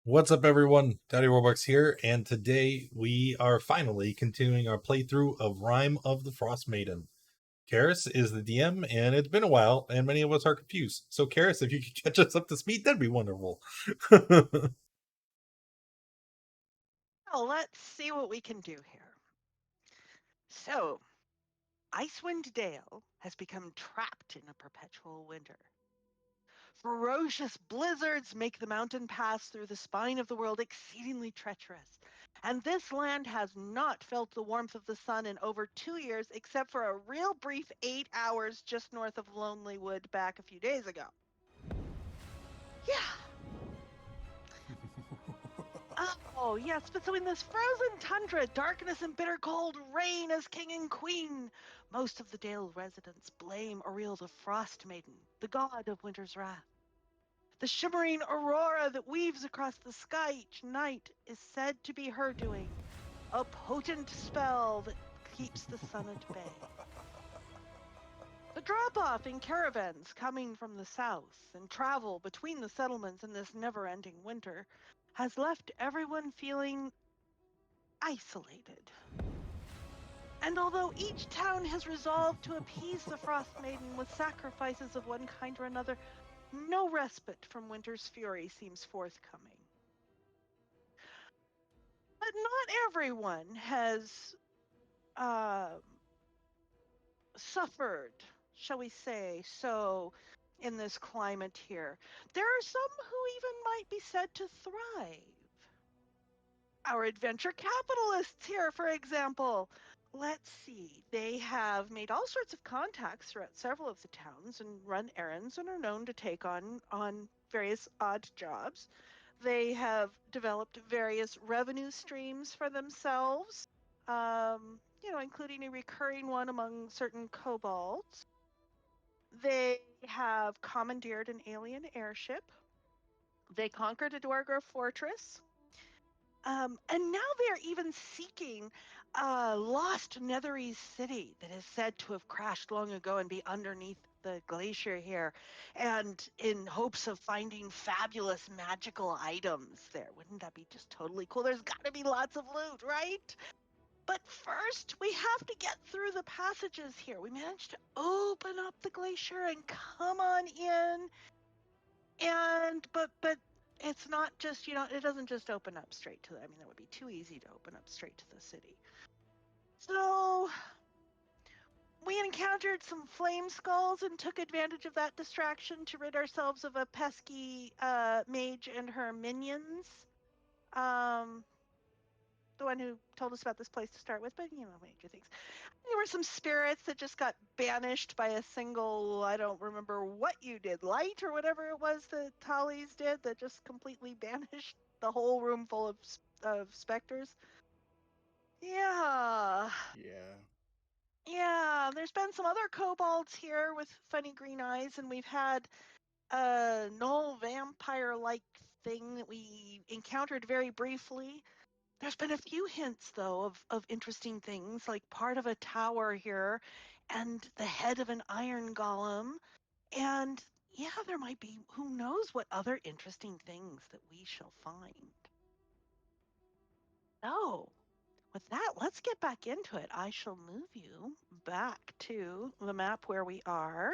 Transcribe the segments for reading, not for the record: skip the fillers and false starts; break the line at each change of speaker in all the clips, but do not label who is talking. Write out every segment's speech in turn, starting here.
What's up, everyone? Daddy Robux here, and today we are finally continuing our playthrough of Rime of the Frostmaiden. Karis is the DM, and it's been a while, and many of us are confused. So, Karis, if you could catch us up to speed, that'd be wonderful.
Well, let's see what we can do here. So, Icewind Dale has become trapped in a perpetual winter. Ferocious blizzards make the mountain pass through the spine of the world exceedingly treacherous. And this land has not felt the warmth of the sun in over 2 years, except for a real brief 8 hours just north of Lonely Wood back a few days ago. Yeah. Oh, yes, but so in this frozen tundra, darkness and bitter cold reign as king and queen. Most of the Dale residents blame Auril the Frost Maiden, the god of winter's wrath. The shimmering aurora that weaves across the sky each night is said to be her doing, a potent spell that keeps the sun at bay. The drop off in caravans coming from the south and travel between the settlements in this never ending winter has left everyone feeling isolated. And although each town has resolved to appease the Frost Maiden with sacrifices of one kind or another, no respite from winter's fury seems forthcoming. But not everyone has uh, suffered, shall we say, so in this climate here. There are some who even might be said to thrive. Our adventure capitalists here, for example. Let's see. They have made all sorts of contacts throughout several of the towns and run errands and are known to take on various odd jobs. They have developed various revenue streams for themselves, including a recurring one among certain kobolds. They have commandeered an alien airship. They conquered a Dwargr fortress. And now they're even seeking a lost Netherese city that is said to have crashed long ago and be underneath the glacier here, and in hopes of finding fabulous magical items there. Wouldn't that be just totally cool? There's got to be lots of loot, right? But first, we have to get through the passages here. We managed to open up the glacier and come on in, and but it's not just, it doesn't just open up straight to the, I mean, that would be too easy to open up straight to the city. So we encountered some flame skulls and took advantage of that distraction to rid ourselves of a pesky mage and her minions. Um, the one who told us about this place to start with, but major things. There were some spirits that just got banished by a single, I don't remember what you did, light or whatever it was that Tally's did, that just completely banished the whole room full of specters. Yeah.
Yeah.
Yeah, there's been some other kobolds here with funny green eyes, and we've had a null vampire-like thing that we encountered very briefly. There's been a few hints, though, of interesting things, like part of a tower here and the head of an iron golem. And yeah, there might be, who knows what other interesting things that we shall find. So, with that, let's get back into it. I shall move you back to the map where we are,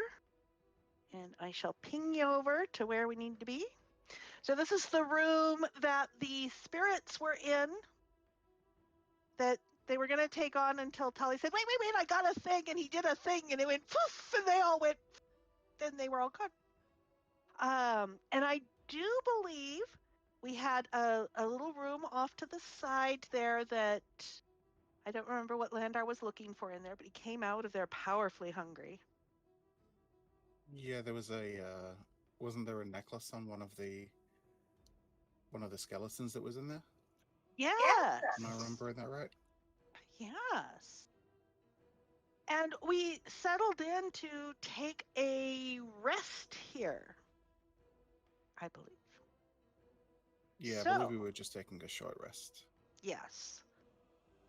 and I shall ping you over to where we need to be. So, this is the room that the spirits were in that they were going to take on until Tully said, wait, I got a thing. And he did a thing, and it went poof, and they all went, and they were all gone. And I do believe we had a little room off to the side there that I don't remember what Landar was looking for in there, but he came out of there powerfully hungry.
Yeah, there was a wasn't there a necklace on one of the skeletons that was in there? Am I
Yes.
remembering that right?
Yes. And we settled in to take a rest here, I believe.
Yeah, I believe
So,
we were just taking a short rest.
yes.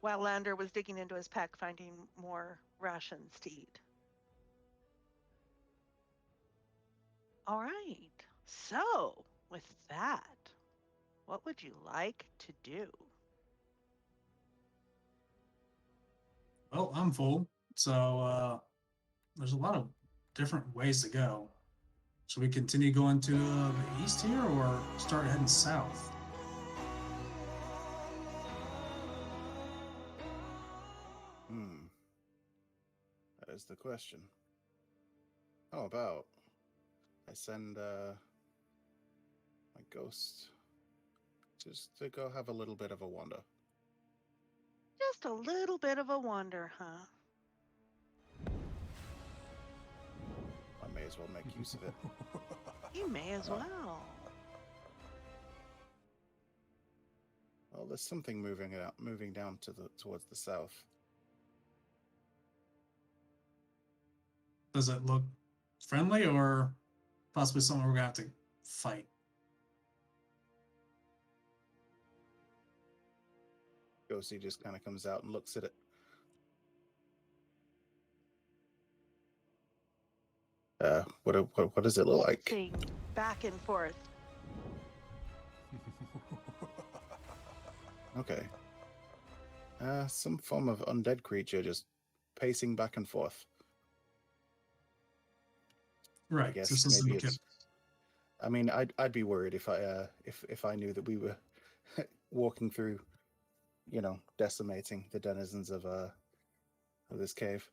While Lander was digging into his pack, finding more rations to eat. All right. So, with that, What would you like to do?
Well, I'm full, so there's a lot of different ways to go. Should we continue going to the east here, or start heading south?
That is the question. How about I send my ghost just to go have a little bit of a wander?
Just a little bit of a wander, huh?
I may as well make use of it.
You may as well.
Well, there's something moving down towards the south.
Does it look friendly, or possibly something we're gonna have to fight?
Ghosty just kind of comes out and looks at it. What does it look like?
Pulsing back and forth.
Okay. Some form of undead creature just pacing back and forth.
Right.
I guess
so something
maybe
we could-
it's. I mean, I'd be worried if I knew that we were walking through, decimating the denizens of this cave.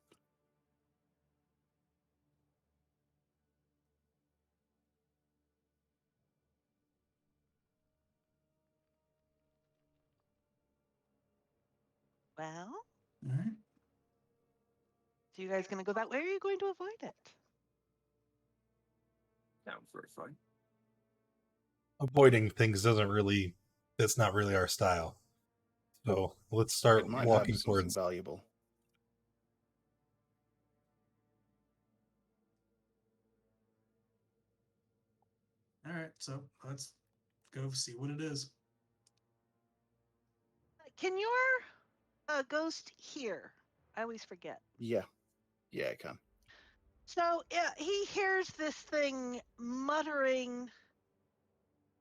Well,
All right.
so you guys going to go that way, or are you going to avoid it?
Down for a fight.
Avoiding things that's not really our style. So let's start
It might
walking
have something
towards.
valuable.
All right. So let's go see what it is.
Can your ghost hear? I always forget.
Yeah, it can.
So he hears this thing muttering,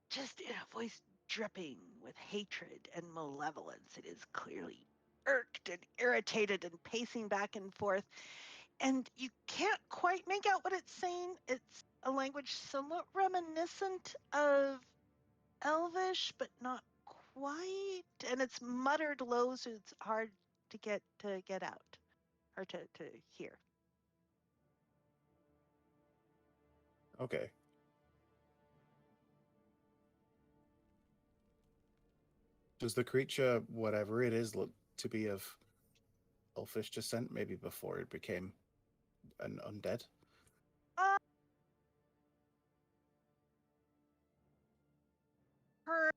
just in a voice dripping with hatred and malevolence. It is clearly irked and irritated and pacing back and forth. And you can't quite make out what it's saying. It's a language somewhat reminiscent of Elvish, but not quite. And it's muttered low, so it's hard to get out or to hear.
Okay. Does the creature, whatever it is, look to be of elfish descent? Maybe before it became an undead?
Perhaps.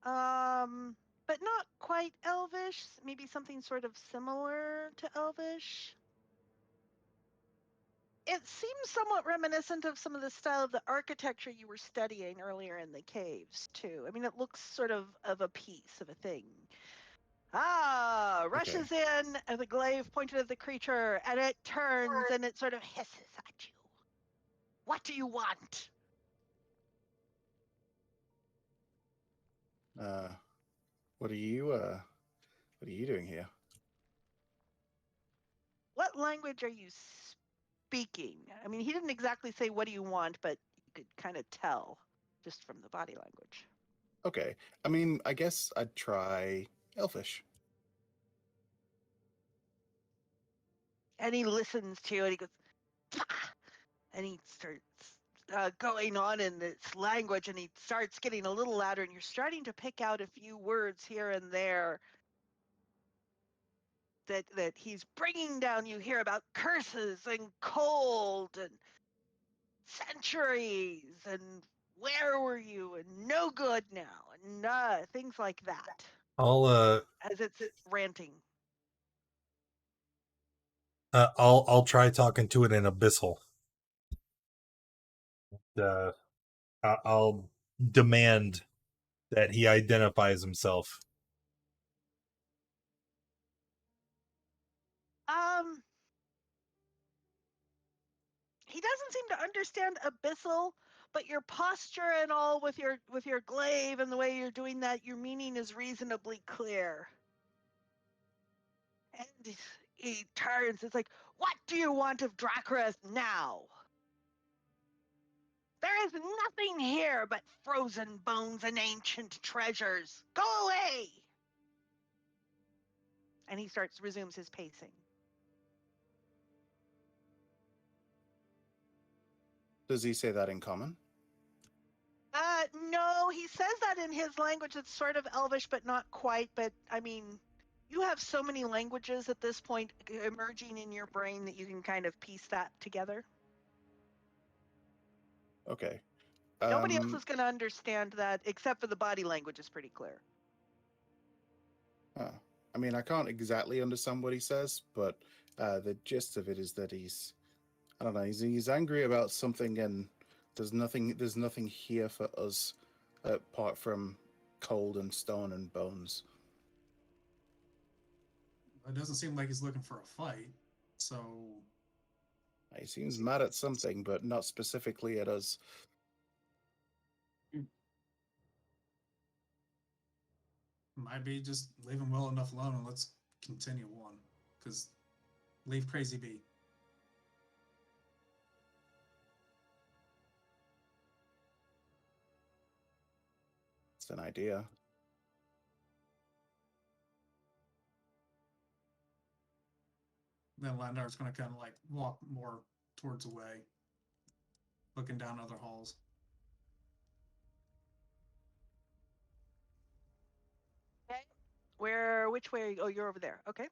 But not quite Elvish. Maybe something sort of similar to Elvish. It seems somewhat reminiscent of some of the style of the architecture you were studying earlier in the caves, too. I mean, it looks sort of a piece of a thing. Rushes in at the glaive pointed at the creature, and it turns and it sort of hisses at you. What do you want?
What are you doing here?
What language are you speaking? I mean, he didn't exactly say what do you want, but you could kind of tell just from the body language.
Okay. I mean, I guess I'd try Elfish.
And he listens to you and he goes, "Pah!" And he starts going on in this language, and he starts getting a little louder, and you're starting to pick out a few words here and there that he's bringing down. You hear about curses and cold and centuries and where were you and no good now and things like that as it's ranting.
I'll try talking to it in Abyssal. I'll demand that he identifies himself.
He doesn't seem to understand Abyssal, but your posture and all with your glaive and the way you're doing that, your meaning is reasonably clear. And he turns. It's like, what do you want of Dracarys now? There is nothing here but frozen bones and ancient treasures. Go away! And he resumes his pacing.
Does he say that in common?
No, he says that in his language. It's sort of Elvish, but not quite. But I mean, you have so many languages at this point emerging in your brain that you can kind of piece that together.
Okay.
Nobody else is going to understand that, except for the body language is pretty clear.
I mean, I can't exactly understand what he says, but the gist of it is that I don't know, he's angry about something, and there's nothing here for us apart from cold and stone and bones.
It doesn't seem like he's looking for a fight, so
He seems mad at something, but not specifically at us.
might be just leave him well enough alone and let's continue on. Because leave Crazy be.
It's an idea.
Then Landar's going to kind of like walk more towards the way, looking down other halls.
Okay. Which way? Oh, you're over there. Okay.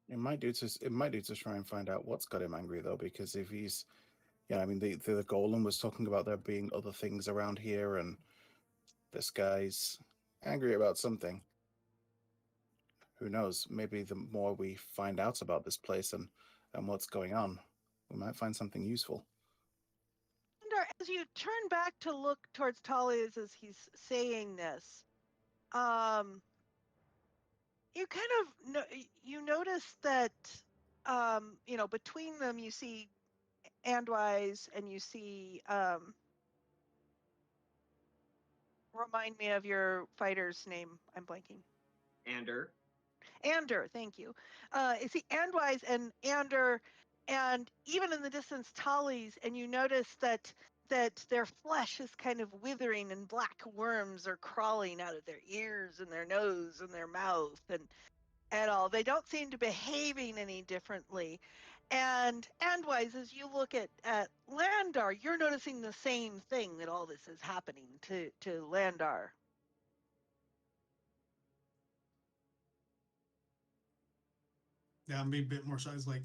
It might do to try and find out what's got him angry, though, because if he's, I mean, the golem was talking about there being other things around here, and this guy's angry about something. Who knows? Maybe the more we find out about this place and what's going on, we might find something useful.
And as you turn back to look towards Talis as he's saying this, you kind of you notice that between them you see Andwise and you see remind me of your fighter's name. I'm blanking. Ander, thank you. You see Andwise and Ander, and even in the distance Talis, and you notice that their flesh is kind of withering and black worms are crawling out of their ears and their nose and their mouth and all. They don't seem to be behaving any differently. And Andwise, as you look at Landar, you're noticing the same thing, that all this is happening to Landar.
Yeah, I'm being a bit more shy. It's like,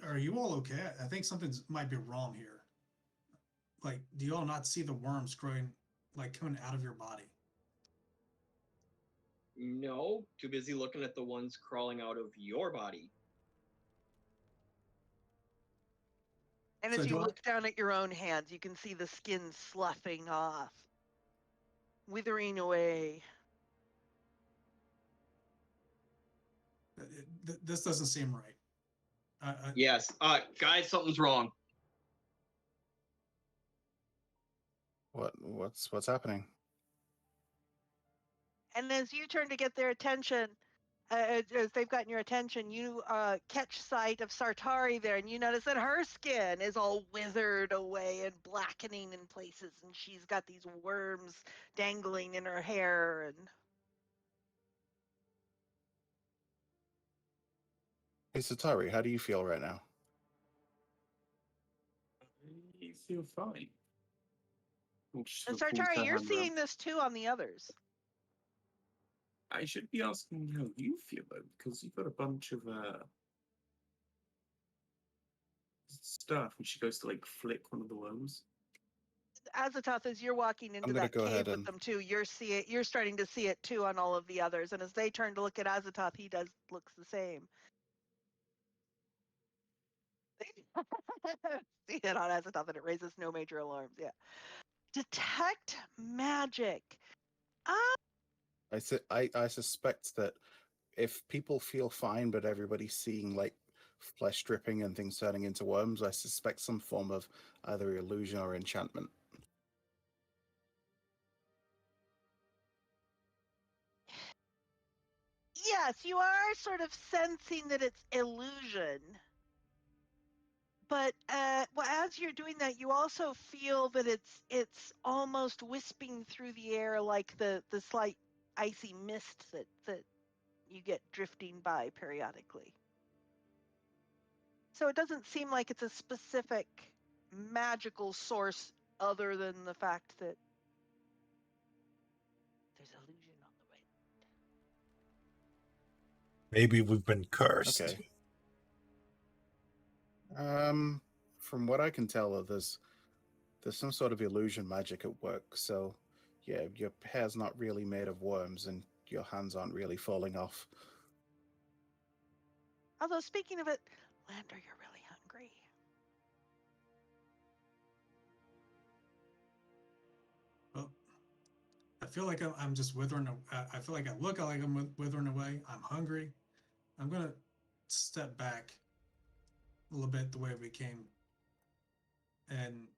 are you all okay? I think something might be wrong here. Like, do you all not see the worms growing, like, coming out of your body?
No, too busy looking at the ones crawling out of your body.
And
So
as you
do I-
look down at your own hands, you can see the skin sloughing off, withering away.
This doesn't seem right.
Yes. Guys, something's wrong.
What's happening?
And as you turn to get their attention, as they've gotten your attention, you catch sight of Sartari there, and you notice that her skin is all withered away and blackening in places, and she's got these worms dangling in her hair. And
Hey, Satari, how do you feel right now?
I feel fine.
And Sartari, you're seeing this too on the others.
I should be asking how you feel, though, because you've got a bunch of stuff, and she goes to, like, flick one of the worms.
Azathoth, as you're walking into
gonna
that
go
cave
ahead
with
and-
them too, you're starting to see it too on all of the others. And as they turn to look at Azathoth, he looks the same. See it on Azathoth, and it raises no major alarms. Yeah. Detect magic.
I suspect that if people feel fine, but everybody's seeing like flesh dripping and things turning into worms. I suspect some form of either illusion or enchantment.
Yes, you are sort of sensing that it's illusion. But well, as you're doing that, you also feel that it's almost wisping through the air like the slight icy mist that you get drifting by periodically. So it doesn't seem like it's a specific magical source other than the fact that there's illusion on the way.
Maybe we've been cursed.
Okay. From what I can tell, there's some sort of illusion magic at work. So, yeah, your hair's not really made of worms, and your hands aren't really falling off.
Although speaking of it, Lander, you're really hungry.
Well, I feel like I'm just withering. I feel like I look like I'm withering away. I'm hungry. I'm gonna step back a little bit the way we came and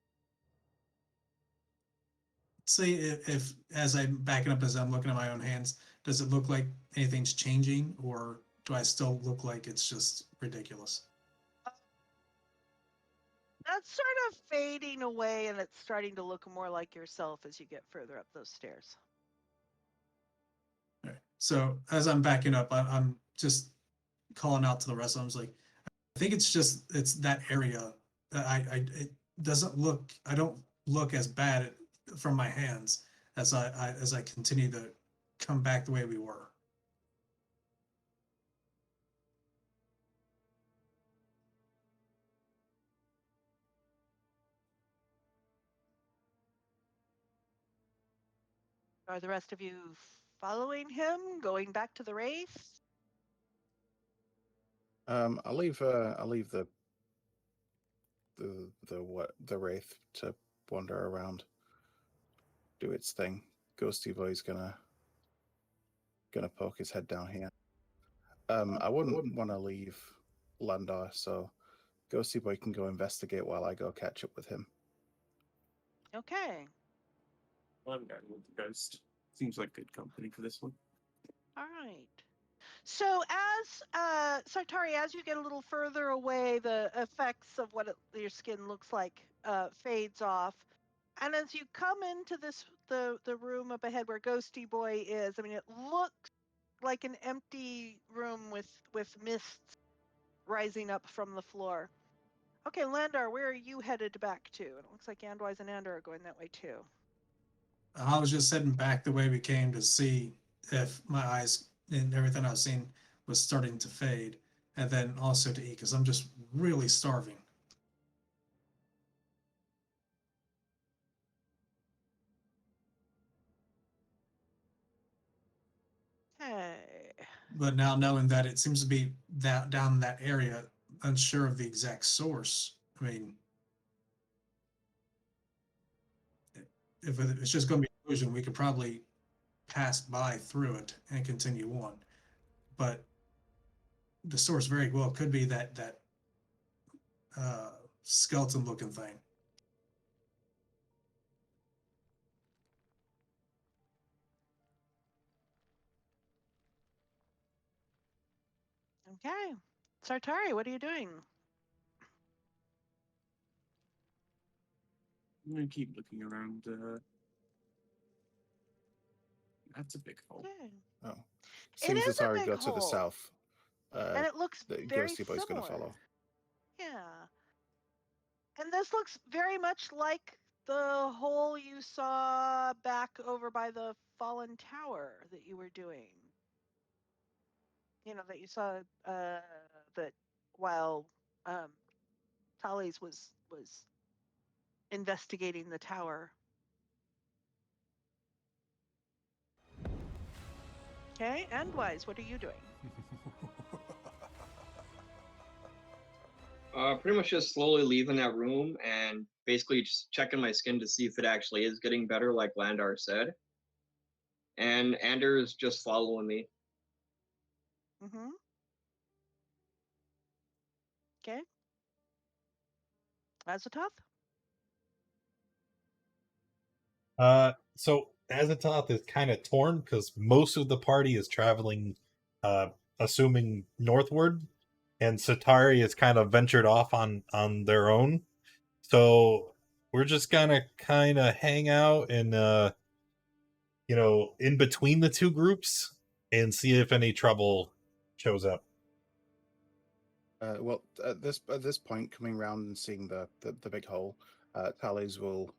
see if as I'm backing up, as I'm looking at my own hands, does it look like anything's changing, or do I still look like it's just ridiculous?
That's sort of fading away, and it's starting to look more like yourself as you get further up those stairs.
All right. So as I'm backing up, I'm just calling out to the rest of them. I was like, I think it's that area that it doesn't look. I don't look as bad from my hands as I continue to come back the way we were.
Are the rest of you following him, going back to the race?
I'll leave the wraith to wander around, do its thing. Ghosty Boy's gonna poke his head down here. I wouldn't want to leave Landar, so Ghosty Boy can go investigate while I go catch up with him.
Okay.
Well, I'm going with the ghost. Seems like good company for this one.
All right. So as Sartari, as you get a little further away, the effects of what your skin looks like fades off, and as you come into the room up ahead where Ghosty Boy is, I mean, it looks like an empty room with mists rising up from the floor. Okay, Landar, where are you headed back to? It looks like Andwise and Andor are going that way too.
I was just heading back the way we came to see if my eyes and everything I was seeing was starting to fade, and then also to eat because I'm just really starving.
Hey.
But now knowing that it seems to be that down in that area, unsure of the exact source. I mean, if it's just going to be illusion, we could probably pass by through it and continue on. But the source very well could be that skeleton looking thing.
Okay. Sartari, what are you doing?
I'm going to keep looking around. That's a big hole.
Okay.
Oh,
It
seems
is a
Atari
big
go to the
hole.
south.
And it looks
The
very
Ghosty Boy's
similar.
gonna follow.
Yeah. And this looks very much like the hole you saw back over by the fallen tower that you were doing. You know, that you saw that while Tally's was investigating the tower. Okay, Endwise, what are you doing?
Pretty much just slowly leaving that room and basically just checking my skin to see if it actually is getting better, like Landar said. And Anders just following me.
Mm-hmm. Okay. Azatoth?
So Azathoth is kind of torn because most of the party is traveling, assuming northward, and Satari is kind of ventured off on their own. So we're just gonna kind of hang out and in between the two groups and see if any trouble shows up.
Well, at this point, coming round and seeing the big hole, Tallies will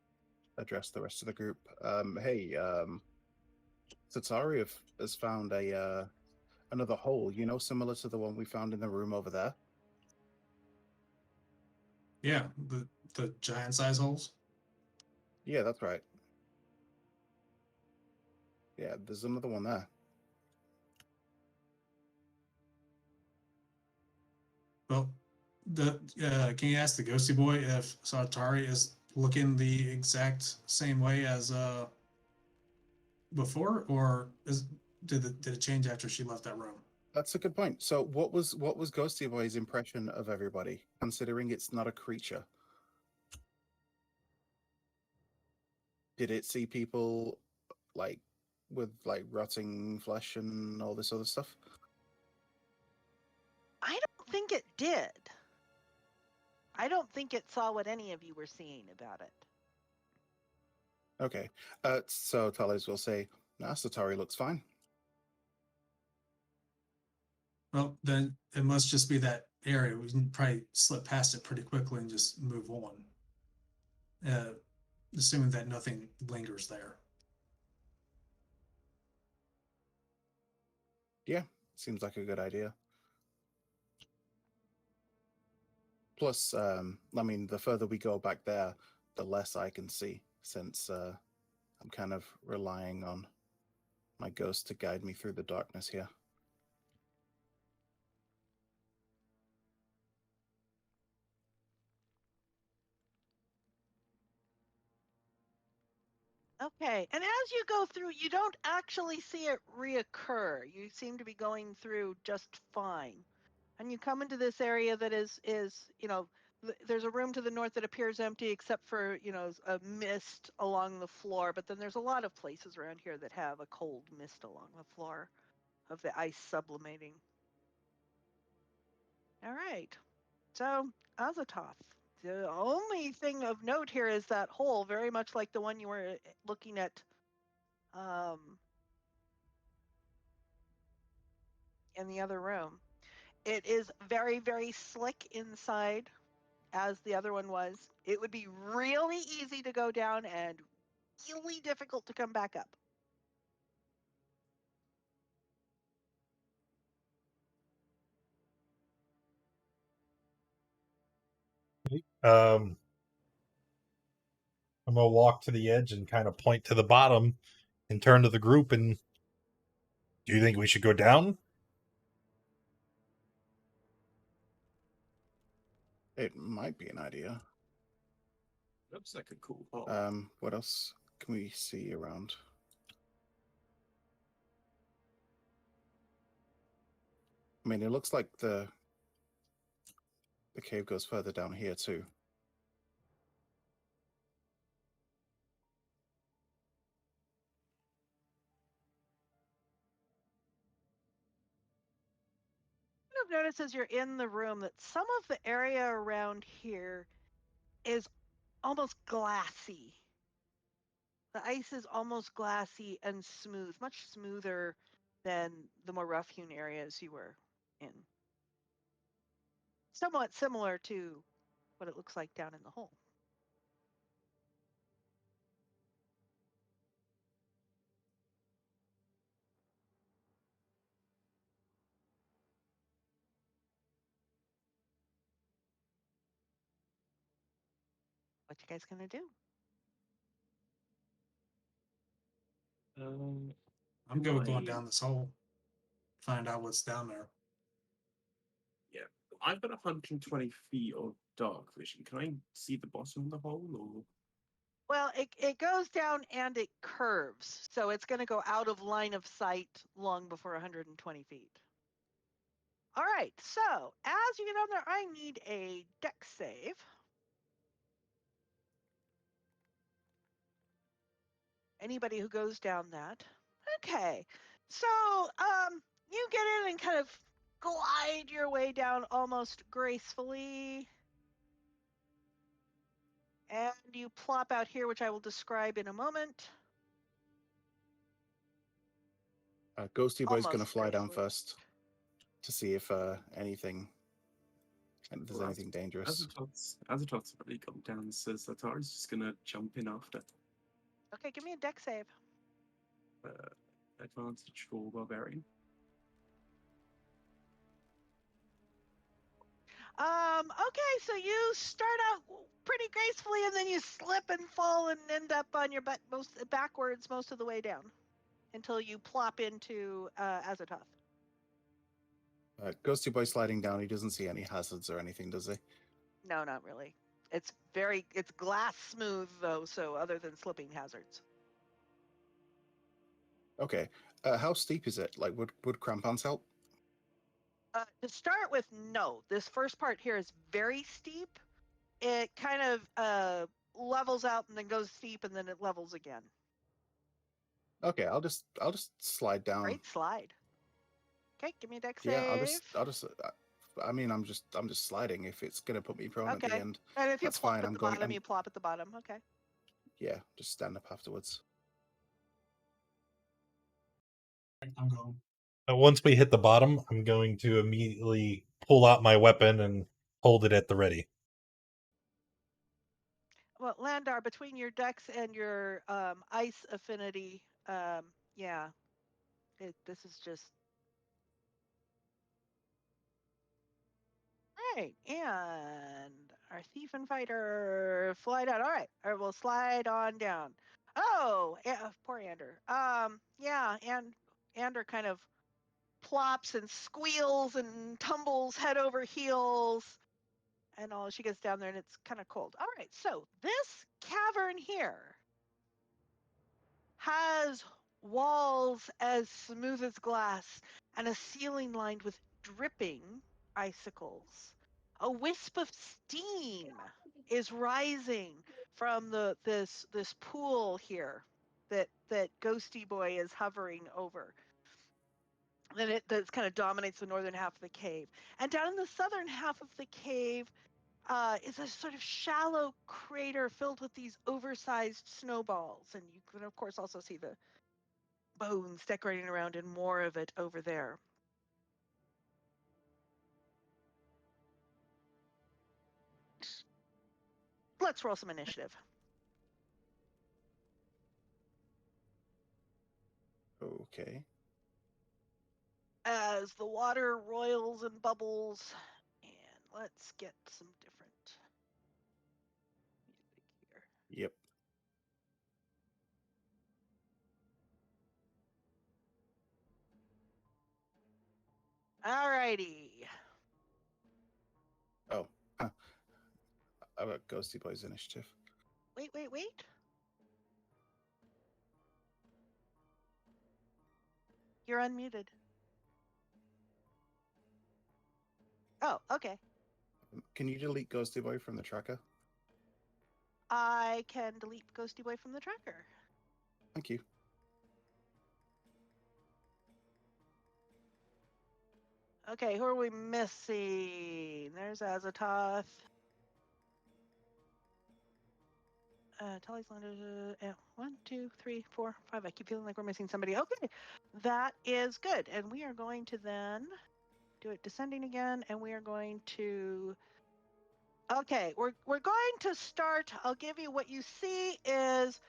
address the rest of the group. Hey, Satari has found a another hole. Similar to the one we found in the room over there.
Yeah, the giant size holes.
Yeah, that's right. Yeah, there's another one there.
Well, can you ask the ghosty boy if Satari is looking the exact same way as before, or did it change after she left that room?
That's a good point. So, what was Ghosty Boy's impression of everybody, considering it's not a creature? Did it see people like with like rotting flesh and all this other stuff?
I don't think it did. I don't think it saw what any of you were seeing about it.
Okay. So Tallies will say, "Nah, Satari looks fine."
Well, then it must just be that area. We can probably slip past it pretty quickly and just move on, assuming that nothing lingers there.
Yeah, seems like a good idea. Plus, I mean, the further we go back there, the less I can see, since I'm kind of relying on my ghost to guide me through the darkness here.
Okay, and as you go through, you don't actually see it reoccur. You seem to be going through just fine. And you come into this area that is there's a room to the north that appears empty except for, a mist along the floor, but then there's a lot of places around here that have a cold mist along the floor of the ice sublimating. All right. So, Azatoth. The only thing of note here is that hole, very much like the one you were looking at in the other room. It is very, very slick inside, as the other one was. It would be really easy to go down and really difficult to come back up.
Um, I'm gonna walk to the edge and kind of point to the bottom, and turn to the group and, do you think we should go down?
It might be an idea.
Looks like a cool hole.
What else can we see around? I mean, it looks like the cave goes further down here too.
You've noticed as you're in the room that some of the area around here is almost glassy. The ice is almost glassy and smooth, much smoother than the more rough-hewn areas you were in. Somewhat similar to what it looks like down in the hole. What you guys gonna do?
I'm good with going
I-
down this hole, find out what's down there.
Yeah, I've got 120 feet of dark vision. Can I see the bottom of the hole, or?
Well, it goes down and it curves, so it's going to go out of line of sight long before 120 feet. All right, so as you get down there, I need a dex save. Anybody who goes down that. Okay, so you get in and kind of glide your way down almost gracefully. And you plop out here, which I will describe in a moment.
Ghosty Boy's going to
Almost
fly down
gracefully.
first to see if anything, and if there's
Well,
anything dangerous.
Azathoth's already gone down, so Zatara's just gonna jump in after.
Okay, give me a dex save.
Advantage for Barbarian.
Okay, so you start out pretty gracefully and then you slip and fall and end up on your butt backwards most of the way down until you plop into Azathoth.
Ghosty Boy sliding down, he doesn't see any hazards or anything, does he?
No, not really. It's glass smooth though, so other than slipping hazards.
Okay. How steep is it? Like, would crampons help?
To start with, no. This first part here is very steep. It kind of levels out and then goes steep and then it levels again.
Okay, I'll just slide down.
Great slide. Okay, give me a dex
Yeah,
save.
I'll just. I mean, I'm just sliding. If it's gonna put me prone at the
Okay.
end,
And if you
that's
plop
fine.
at the bottom, you plop at the bottom. Okay.
Yeah, just stand up afterwards.
I'm going.
Once we hit the bottom, I'm going to immediately pull out my weapon and hold it at the ready.
Well, Landar, between your dex and your ice affinity, yeah, this is just right. And our thief and fighter fly down. All right, or we'll slide on down. Oh, yeah, poor Ander. Yeah, and Ander kind of plops and squeals and tumbles head over heels. And all she gets down there and it's kind of cold. All right, so this cavern here has walls as smooth as glass and a ceiling lined with dripping icicles. A wisp of steam is rising from this pool here that Ghosty Boy is hovering over. That kind of dominates the northern half of the cave. And down in the southern half of the cave is a sort of shallow crater filled with these oversized snowballs. And you can, of course, also see the bones decorating around and more of it over there. Let's roll some initiative.
Okay.
As the water roils and bubbles, and let's get some different music here.
Yep.
Alrighty.
Oh. Huh. I've got Ghosty Boy's initiative.
Wait. You're unmuted. Oh, okay.
Can you delete Ghosty Boy from the tracker?
I can delete Ghosty Boy from the tracker.
Thank you.
Okay, who are we missing? There's Azathoth. Tully's landed. 1, 2, 3, 4, 5. I keep feeling like we're missing somebody. Okay, that is good. And we are going to then do it descending again, and we are going to. Okay, we're going to start. I'll give you what you see is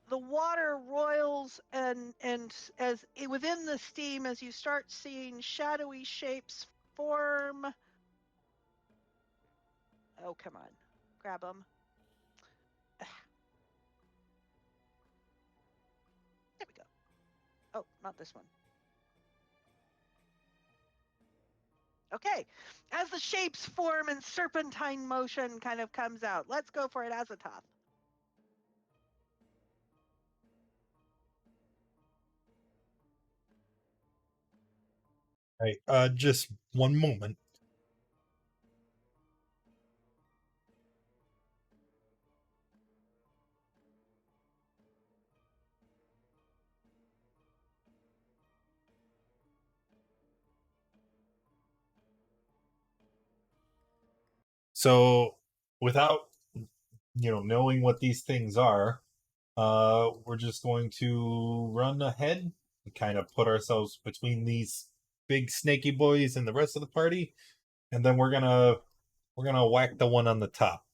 the water roils and as within the steam as you start seeing shadowy shapes form. Oh, come on, grab them. There we go. Oh, not this one. Okay, as the shapes form and serpentine motion kind of comes out. Let's go for it, Azathoth.
Right. Just one moment. So, without knowing what these things are, we're just going to run ahead and kind of put ourselves between these big snaky boys and the rest of the party, and then we're gonna whack the one on the top.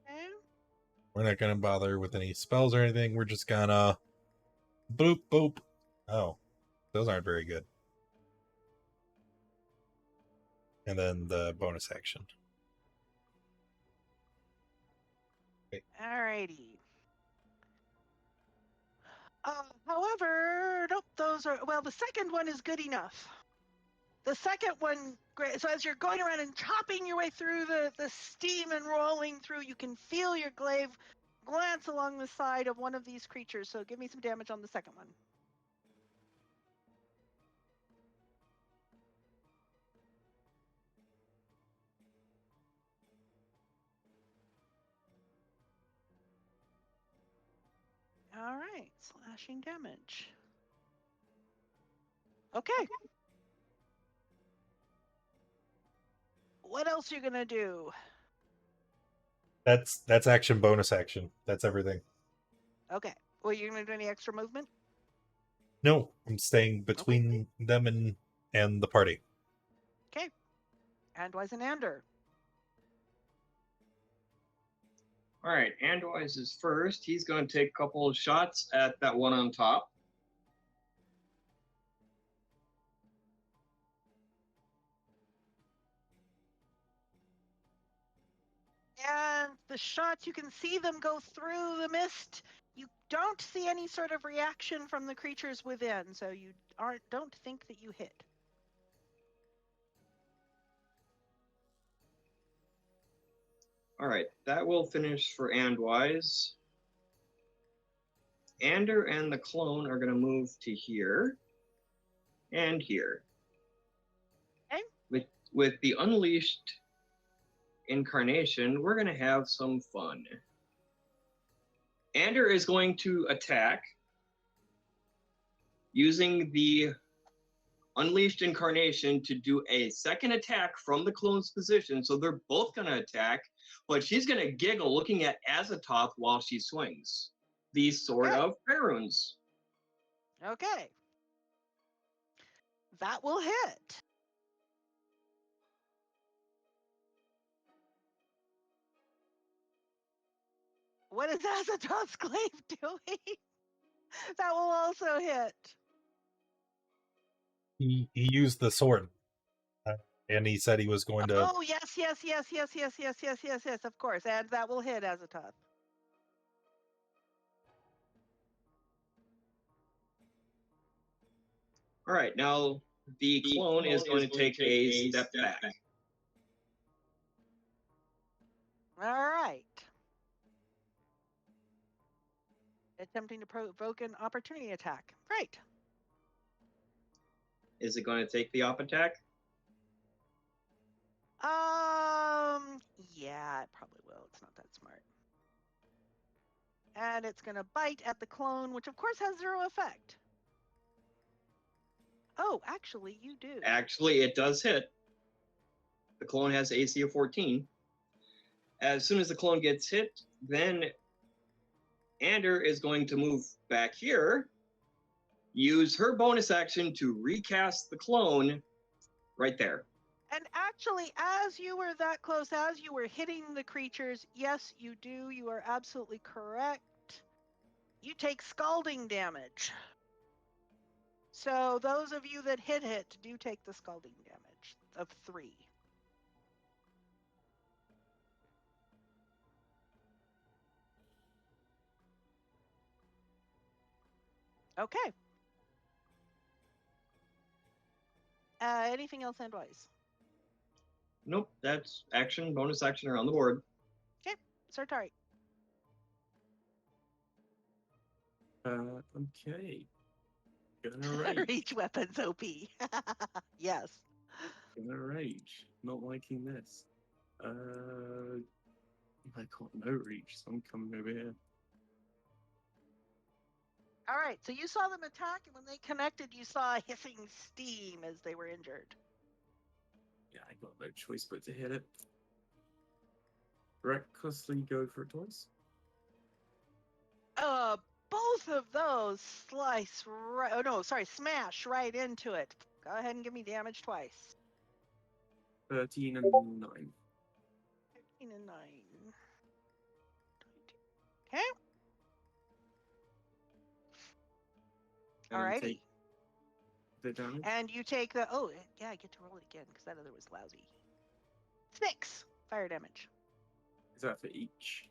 Okay.
We're not gonna bother with any spells or anything. We're just gonna boop boop. Oh, those aren't very good. And then the bonus action.
Alrighty. However, nope, those are, well, the second one is good enough. The second one, great. So as you're going around and chopping your way through the steam and rolling through, you can feel your glaive glance along the side of one of these creatures. So give me some damage on the second one. All right, slashing damage. Okay. What else are you gonna do?
That's action, bonus action. That's everything.
Okay. Well, you're gonna do any extra movement?
No, I'm staying between them and the party.
Okay. Andwise and Ander.
All right, Andwise is first. He's going to take a couple of shots at that one on top.
And the shots, you can see them go through the mist. You don't see any sort of reaction from the creatures within, so you don't think that you hit.
All right, that will finish for Andwise. Ander and the clone are going to move to here and here.
Okay.
With the unleashed incarnation, we're going to have some fun. Ander is going to attack using the unleashed incarnation to do a second attack from the clone's position. So they're both going to attack, but she's going to giggle looking at Azathoth while she swings these Sword of Prayer Runes.
Okay. That will hit. What is Azathoth's glaive doing? That will also hit.
He used the sword, and he said he was going to.
Oh, yes, of course. And that will hit Azathoth.
All right, now the clone is going to take a step back.
All right. Attempting to provoke an opportunity attack. Right.
Is it going to take the op attack?
Yeah, it probably will. It's not that smart. And it's going to bite at the clone, which of course has 0 effect. Oh, actually, you do.
Actually, it does hit. The clone has AC of 14. As soon as the clone gets hit, then Ander is going to move back here, use her bonus action to recast the clone right there.
And actually, as you were that close, as you were hitting the creatures, yes, you do. You are absolutely correct. You take scalding damage. So those of you that hit do take the scalding damage of 3. Okay. Anything else, Andwise?
Nope, that's action, bonus action are on the board.
Okay, Sartari.
Okay. Gonna rage.
Reach weapons OP. Yes.
Gonna rage. Not liking this. I got no reach, so I'm coming over here.
All right. So you saw them attack, and when they connected, you saw hissing steam as they were injured.
Yeah, I got no choice but to hit it. Recklessly go for it twice.
Both of those slice right. Oh no, sorry, smash right into it. Go ahead and give me damage twice.
13 and 9.
13 and 9. 22. Okay.
And then
Alrighty.
take the damage.
And you take the. Oh, yeah, I get to roll it again because that other was lousy. 6 fire damage.
Is that for each?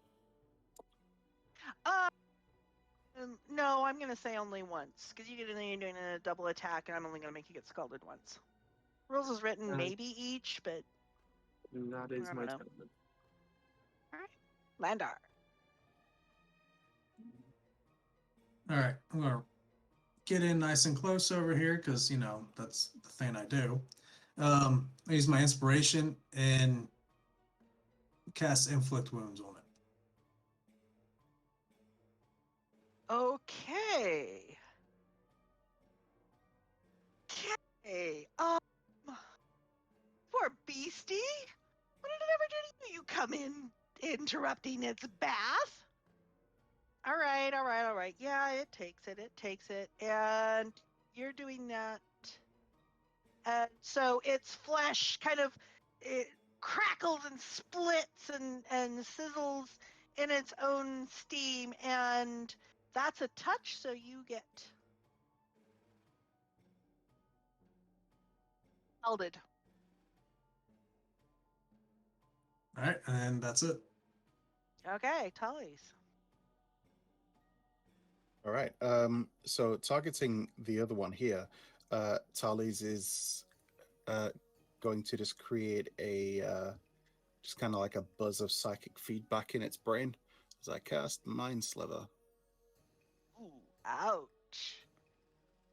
No, I'm gonna say only once because you're doing a double attack, and I'm only gonna make you get scalded once. Rules is written maybe each, but
That is
I
my
don't know.
turn.
all right. Landar.
All right, I'm gonna get in nice and close over here because you know that's the thing I do. I use my inspiration and cast inflict wounds on it.
Okay. Okay. Poor beastie. What did it ever do to you? You come in interrupting its bath. All right, all right, all right. Yeah, it takes it. It takes it. And you're doing that. And so its flesh kind of it crackles and splits and sizzles in its own steam. And that's a touch, so you get scalded.
All right, and that's it.
Okay, Tully's.
All right. So targeting the other one here, Tali's is going to just create a just kind of like a buzz of psychic feedback in its brain as I cast Mind Sliver.
Ooh, ouch.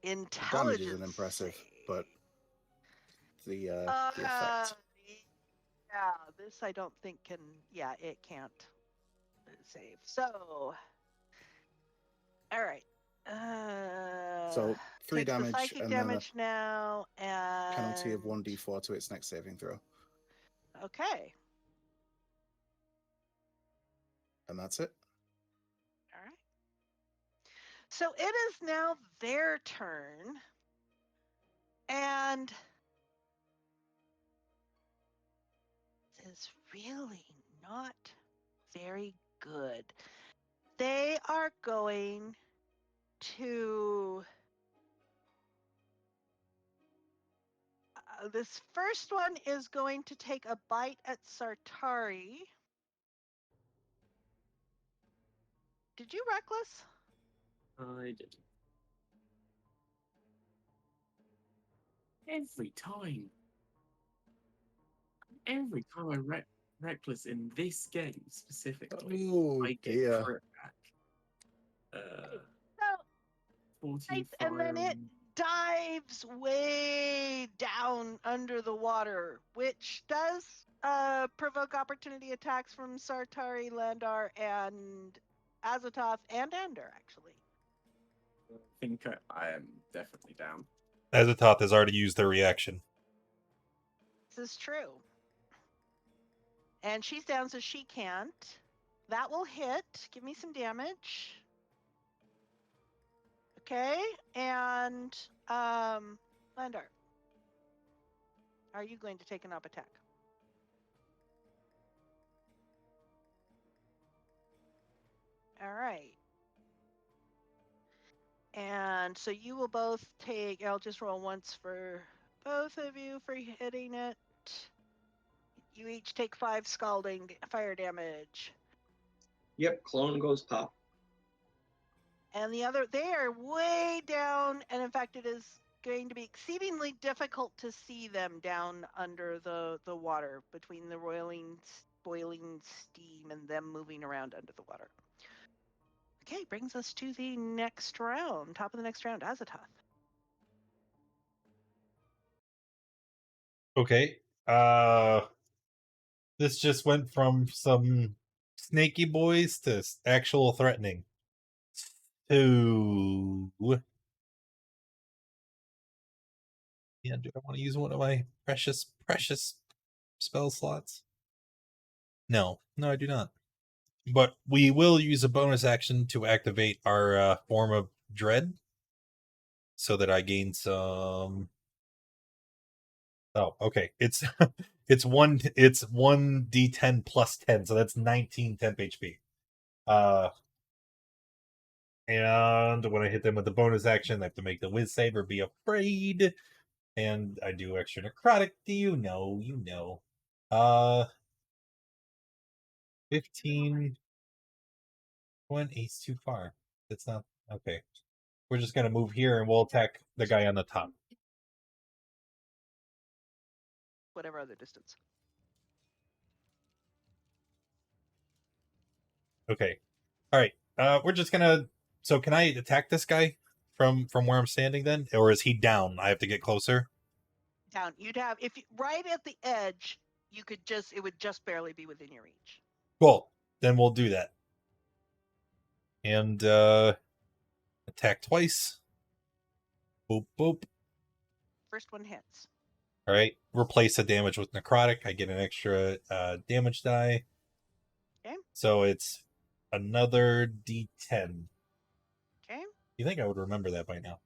The
Intelligence.
damage isn't impressive, but the effect.
Yeah, this I don't think can. Yeah, it can't save. So, all right.
So 3
takes the
damage
psychic
and
damage now,
then a penalty of
and
1d4 to its next saving throw,
okay.
and that's it.
All right. So it is now their turn, and this is really not very good. They are going to. This first one is going to take a bite at Sartari. Did you reckless?
I did. Every time I reckless in this game specifically,
Oh
I get
dear.
crit back.
So
14
and then
fire
it dives way down under the water, which does provoke opportunity attacks from Sartari, Landar, and Azathoth, and Ander, actually.
I think I am definitely down.
Azathoth has already used their reaction.
This is true. And she's down, so she can't. That will hit. Give me some damage. Okay, and Landar, are you going to take an up attack? All right. And so you will both take, I'll just roll once for both of you for hitting it. You each take 5 scalding fire damage.
Yep, clone goes pop.
And the other, they are way down, and in fact it is going to be exceedingly difficult to see them down under the water between the boiling steam and them moving around under the water. Okay, brings us to the next round, top of the next round, Azathoth.
Okay. This just went from some snaky boys to actual threatening. So, yeah, do I want to use one of my precious spell slots? No, I do not. But we will use a bonus action to activate our form of dread, so that I gain some. Oh, okay. It's it's 1d10 plus 10, so that's 19 temp HP. And when I hit them with the bonus action, I have to make the whiz save or be afraid. And I do extra necrotic. Do you know? You know. 15. One ace too far. That's not okay. We're just gonna move here and we'll attack the guy on the top.
Whatever other distance.
Okay. All right. We're just gonna. So can I attack this guy from where I'm standing then, or is he down? I have to get closer.
Down. You'd have if you, right at the edge. You could just. It would just barely be within your reach.
Cool. Then we'll do that. And attack twice. Boop boop.
First one hits.
All right. Replace the damage with necrotic. I get an extra damage die.
Okay.
So it's another D10.
Okay.
You think I would remember that by now?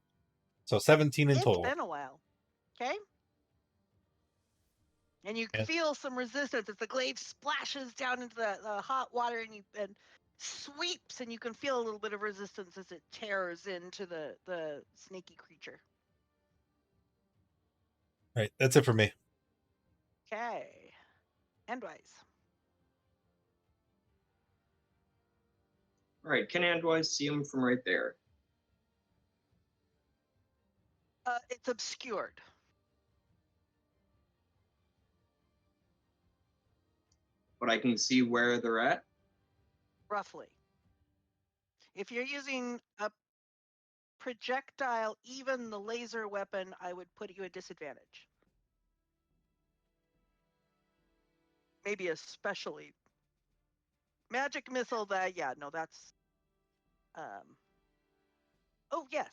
So 17 in
It's
total.
been a while. Okay. And you
And-
feel some resistance as the glaive splashes down into the hot water and sweeps, and you can feel a little bit of resistance as it tears into the snaky creature.
All right. That's it for me.
Okay. Endwise.
All right, can Andwise see him from right there?
It's obscured.
But I can see where they're at.
Roughly. If you're using a projectile, even the laser weapon, I would put you at disadvantage. Maybe especially magic missile. That's. Oh yes.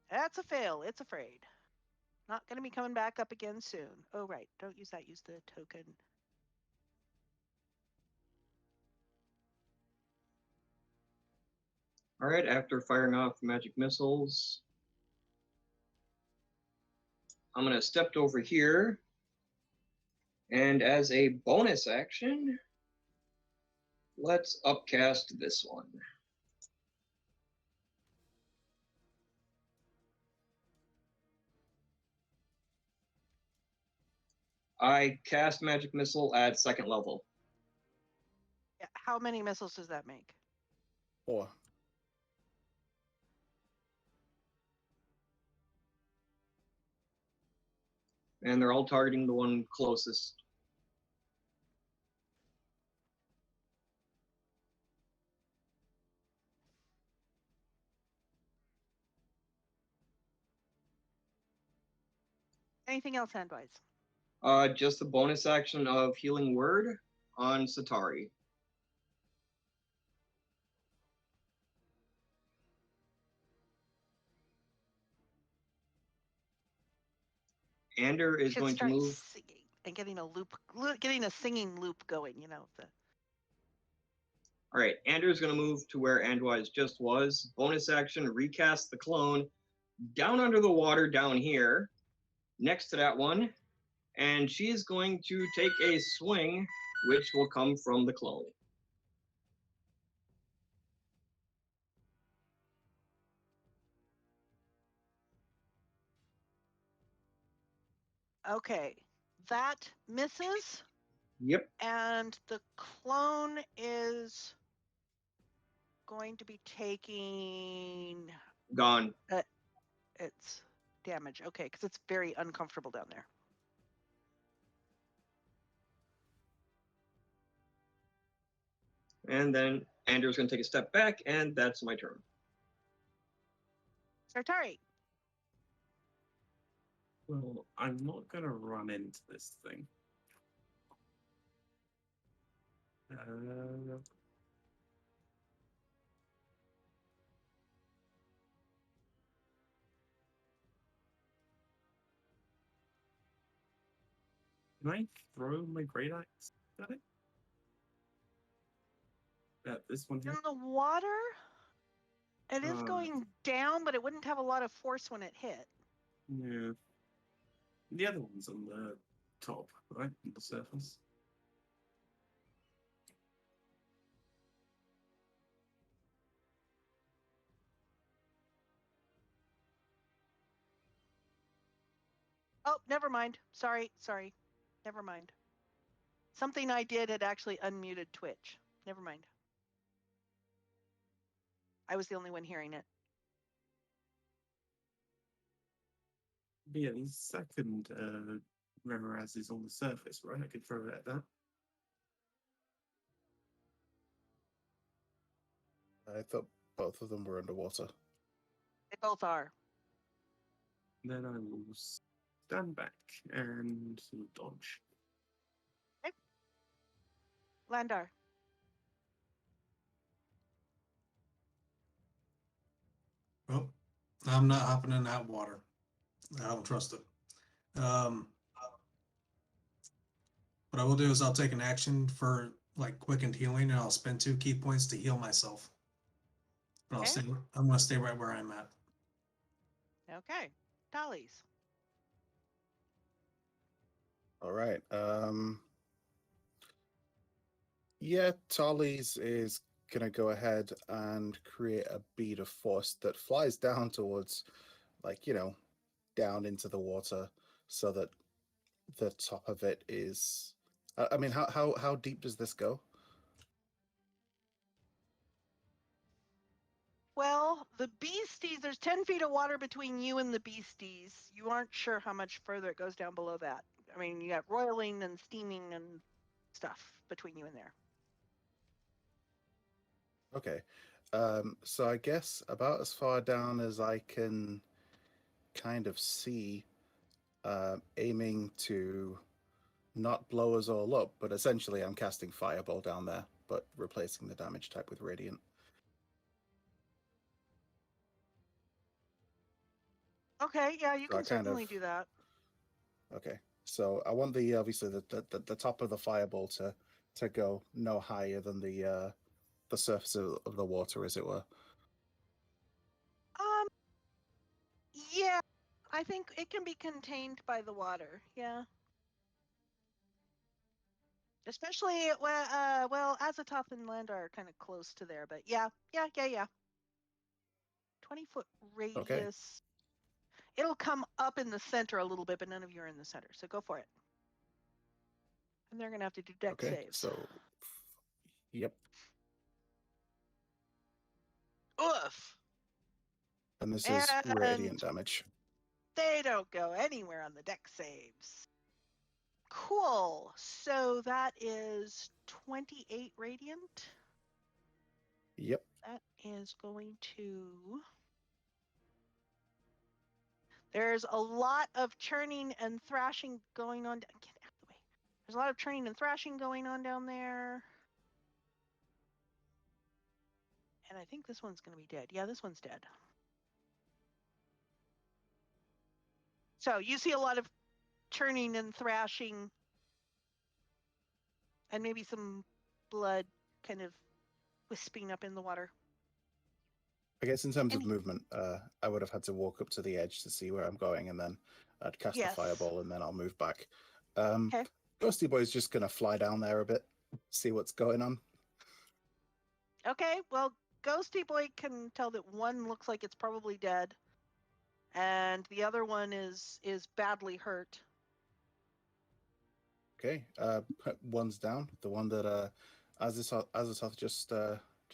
That's a fail. It's afraid. Not going to be coming back up again soon. Oh right. Don't use that. Use the token.
All right, after firing off magic missiles, I'm going to step over here. And as a bonus action, let's upcast this one. I cast magic missile at second level.
Yeah, how many missiles does that make?
4.
And they're all targeting the one closest.
Anything else, Handwise?
Just the bonus action of healing word on Satari. Ander is
Should
going to
start
move.
singing and getting a singing loop going.
All right, Ander is going to move to where Andwise just was. Bonus action, recast the clone down under the water down here, next to that one, and she is going to take a swing, which will come from the clone.
Okay, that misses,
Yep,
and the clone is going to be taking
gone.
its damage. Okay, because it's very uncomfortable down there.
And then Ander's going to take a step back, and that's my turn.
Sartari.
Well, I'm not gonna run into this thing. Can I throw my great axe at it? At this one
In
here?
the water, it is
Uh,
going down, but it wouldn't have a lot of force when it hit.
Yeah. The other one's on the top, right? On the surface.
Oh, never mind. Sorry. Never mind. Something I did had actually unmuted Twitch. Never mind. I was the only one hearing it.
But yeah, the second Remoraz is on the surface, right? I could throw it at that.
I thought both of them were underwater.
They both are.
Then I will stand back and dodge.
Landar.
Well, I'm not hopping in that water. I don't trust it. What I will do is I'll take an action for like quickened healing, and I'll spend 2 key points to heal myself. But
Okay.
I'm gonna stay right where I'm at.
Okay. Dollies.
All right. Yeah, Tollies is gonna go ahead and create a bead of force that flies down towards, like, down into the water, so that the top of it is. I mean, how deep does this go?
Well, the beasties, there's 10 feet of water between you and the beasties. You aren't sure how much further it goes down below that. I mean, you got roiling and steaming and stuff between you and there.
Okay. So I guess about as far down as I can kind of see, aiming to not blow us all up, but essentially I'm casting Fireball down there, but replacing the damage type with Radiant.
Okay, yeah, you
So I
can
kind
certainly
of-
do that.
Okay. So I want obviously the top of the Fireball to go no higher than the surface of the water, as it were.
Yeah, I think it can be contained by the water. Yeah. Especially, well, Azathoth and Land are kind of close to there, but yeah. 20-foot radius. It'll come up in the center a little bit, but none of you are in the center, so go for it. And they're gonna have to do deck
Okay.
saves.
So, yep.
Oof.
And this is
And
Radiant damage.
they don't go anywhere on the deck saves. Cool. So that is 28 radiant.
Yep.
That is going to. There's a lot of churning and thrashing going on. Get out of the way. There's a lot of churning and thrashing going on down there. And I think this one's going to be dead. Yeah, this one's dead. So you see a lot of churning and thrashing and maybe some blood kind of wisping up in the water.
I guess in terms of movement, I would have had to walk up to the edge to see where I'm going, and then I'd cast the Fireball, and then I'll move back.
Okay.
Ghosty Boy's just going to fly down there a bit, see what's going on.
Okay, well, Ghosty Boy can tell that one looks like it's probably dead, and the other one is badly hurt.
Okay, one's down. The one that Azathoth just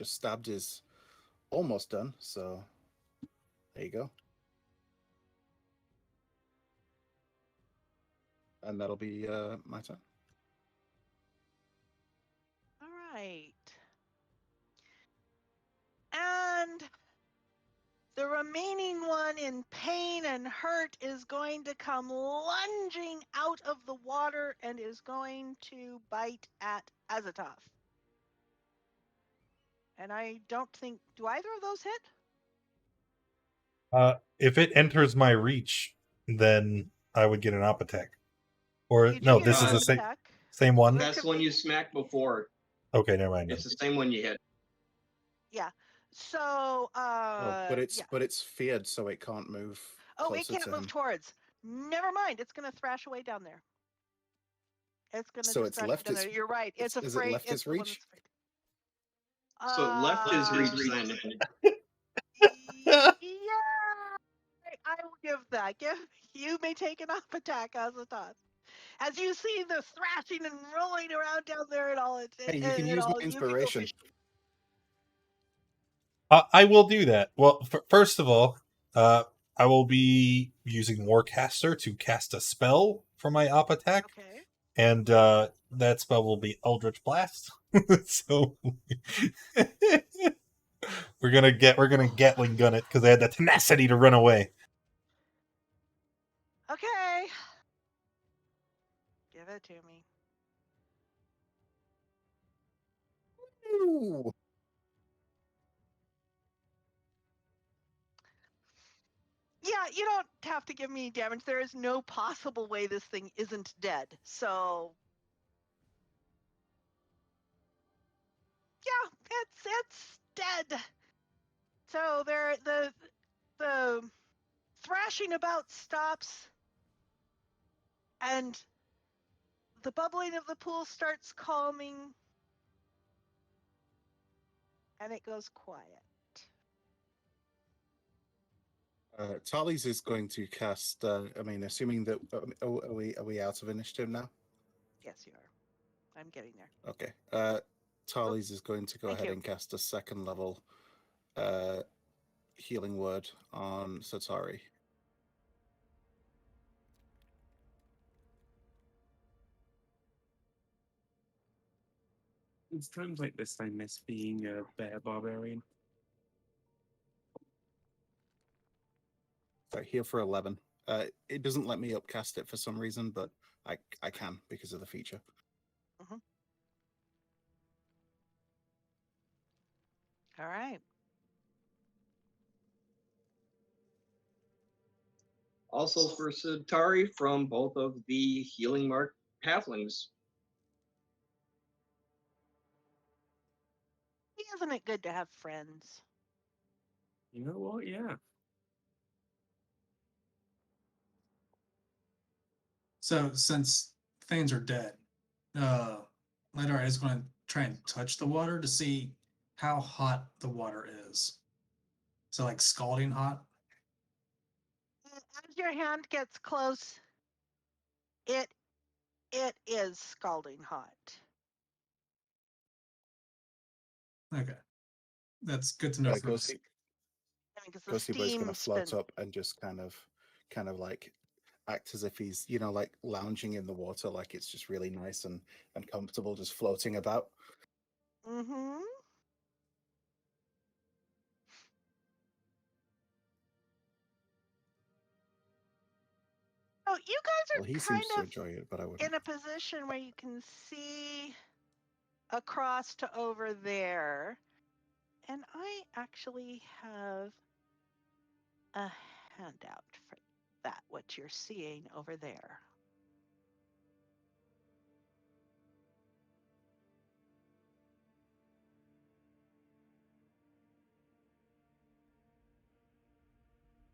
stabbed is almost done. So there you go. And that'll be my turn.
All right. And the remaining one in pain when Hurt is going to come lunging out of the water and is going to bite at Azatoth. And I don't think... Do either of those hit?
If it enters my reach, then I would get an op attack. Or
You do
no,
get
this
an
is the
op
same
attack.
same one.
That's the one you smacked before.
Okay, never mind.
It's the same one you hit.
Yeah. So,
but it's
yeah.
but it's feared, so it can't move.
Oh, it
closer
can't
to
move
him.
towards. Never mind. It's going to thrash away down there. It's going to
So
just
it's
thrash
left
down
its-
there. You're right. It's
is it
afraid.
left
It's
its
the one
reach?
that's afraid.
So it left his reach then.
Yeah. I will give that. You may take an op attack as a toss. As you see the thrashing and rolling around down there and all,
Hey, you can use my
you can go
inspiration.
fish.
I will do that. Well, first of all, I will be using Warcaster to cast a spell for my op attack,
Okay.
and that spell will be Eldritch Blast. So we're gonna Gatling gun it because they had the tenacity to run away.
Okay. Give it to me.
Ooh.
Yeah, you don't have to give me damage. There is no possible way this thing isn't dead. So yeah, it's dead. So the thrashing about stops, and the bubbling of the pool starts calming, and it goes quiet.
Tarly's is going to cast. I mean, assuming that are we out of initiative now?
Yes, you are. I'm getting there.
Okay. Tarly's is going to go
Thank
ahead
you.
and cast a second level healing word on Satari.
It's times like this I miss being a bear barbarian.
So here for 11. It doesn't let me upcast it for some reason, but I can because of the feature.
All right.
Also for Satari from both of the healing mark halflings.
Isn't it good to have friends?
You know what? Yeah.
So since things are dead, Ladar is going to try and touch the water to see how hot the water is. So like scalding hot.
As your hand gets close, it is scalding hot.
Okay, that's good to know. For us.
Because the
Ghosty Boy's going to
steam's
float
been...
up and just kind of like act as if he's, like lounging in the water, like it's just really nice and comfortable, just floating about.
Mm-hmm. Oh, you guys are
Well, he
kind
seems to
of
enjoy it, but I wouldn't.
in a position where you can see across to over there. And I actually have a handout for that, what you're seeing over there.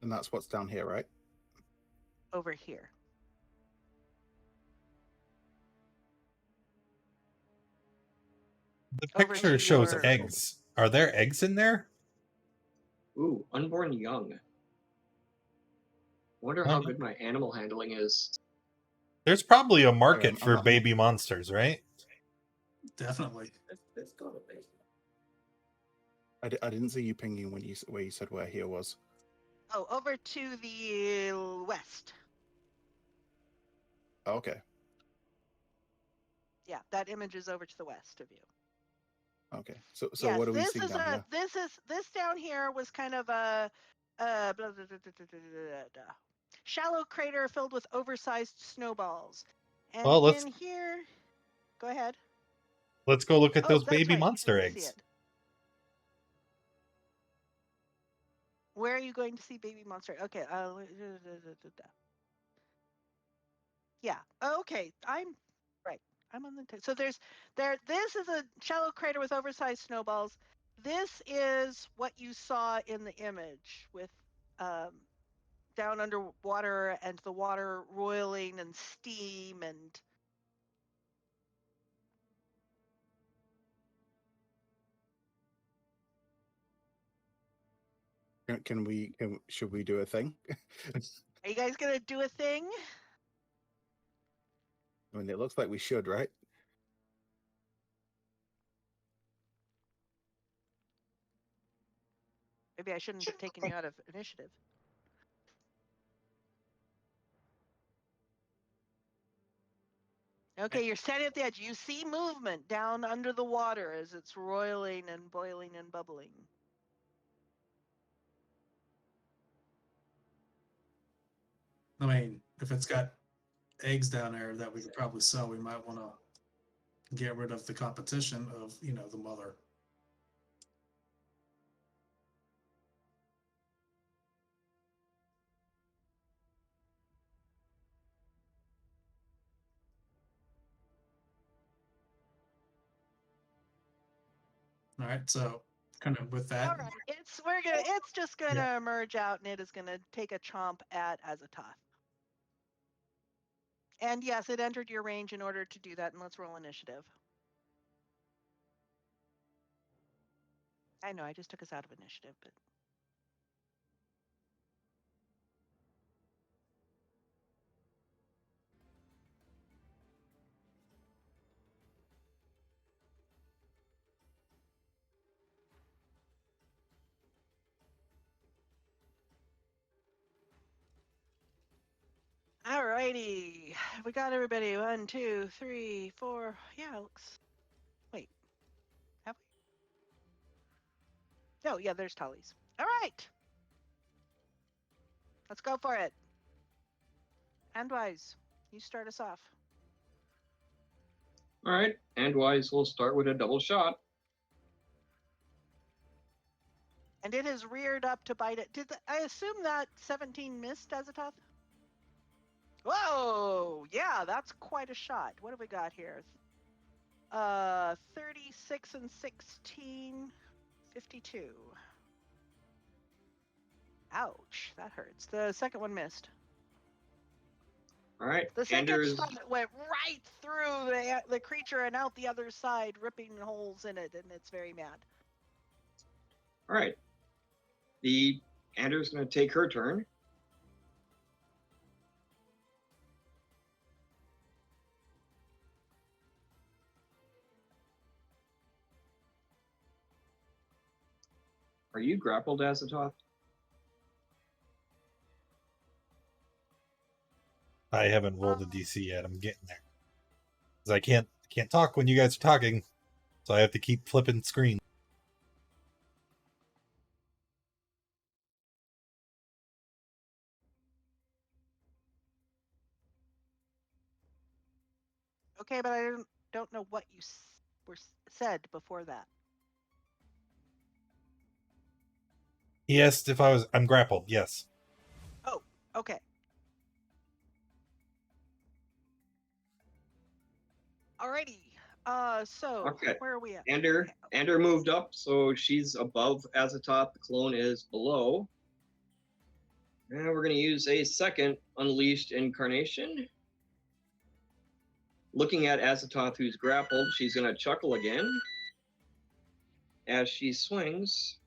And that's what's down here, right?
Over here.
The
Over
picture
to
shows
your...
eggs. Are there eggs in there?
Ooh, unborn young. Wonder how good my animal handling is.
There's probably a market
I'm
for
not-
baby monsters, right?
Definitely.
There's gotta be.
I didn't see you pinging when you said where here was.
Oh, over to the west.
Oh, okay.
Yeah, that image is over to the west of you.
Okay. So
Yes,
what do we
this
see
is
down here?
this down here was kind of a blah, blah, blah, blah, blah, blah, blah. shallow crater filled with oversized snowballs. And
Well, let's-
in here, go ahead.
Let's go look at
Oh,
those
that's
baby
right, you
monster
didn't see
eggs.
it. Where are you going to see baby monster? Okay. Yeah. Okay. I'm right. I'm on the. So there's there. This is a shallow crater with oversized snowballs. This is what you saw in the image with down underwater and the water roiling and steam and.
Should we do a thing?
Are you guys gonna do a thing?
I mean, it looks like we should, right?
Maybe I shouldn't have taken you out of initiative. Okay, you're standing at the edge. You see movement down under the water as it's roiling and boiling and bubbling.
I mean, if it's got eggs down there that we could probably sell, we might want to get rid of the competition of, the mother. All right, so kind of with that.
All right, it's just gonna emerge out and it is gonna take a chomp at Azathoth. And yes, it entered your range in order to do that, and let's roll initiative. I know, I just took us out of initiative, but alrighty. We got everybody. 1, 2, 3, 4. Yeah, looks. Wait. Have we? No, yeah, there's Tully's. Alright. Let's go for it. Handwise, you start us off.
All right, Handwise will start with a double shot.
And it is reared up to bite it. I assume that 17 missed, Azathoth? Whoa! Yeah, that's quite a shot. What have we got here? 36 and 16, 52. Ouch, that hurts. The second one missed.
All right,
The second
Anders.
shot went right through the creature and out the other side, ripping holes in it, and it's very mad.
All right, the Anders going to take her turn. Are you grappled, Azathoth?
I haven't rolled a DC yet. I'm getting there. 'Cause I can't talk when you guys are talking, so I have to keep flipping screen.
Okay, but I don't know what you said before that.
He asked if I'm grappled. Yes.
Oh, okay. Alrighty. So
Okay.
where are we at?
Ander moved up, so she's above Azathoth. The clone is below. And we're going to use a second Unleashed Incarnation. Looking at Azathoth, who's grappled, she's going to chuckle again as she swings.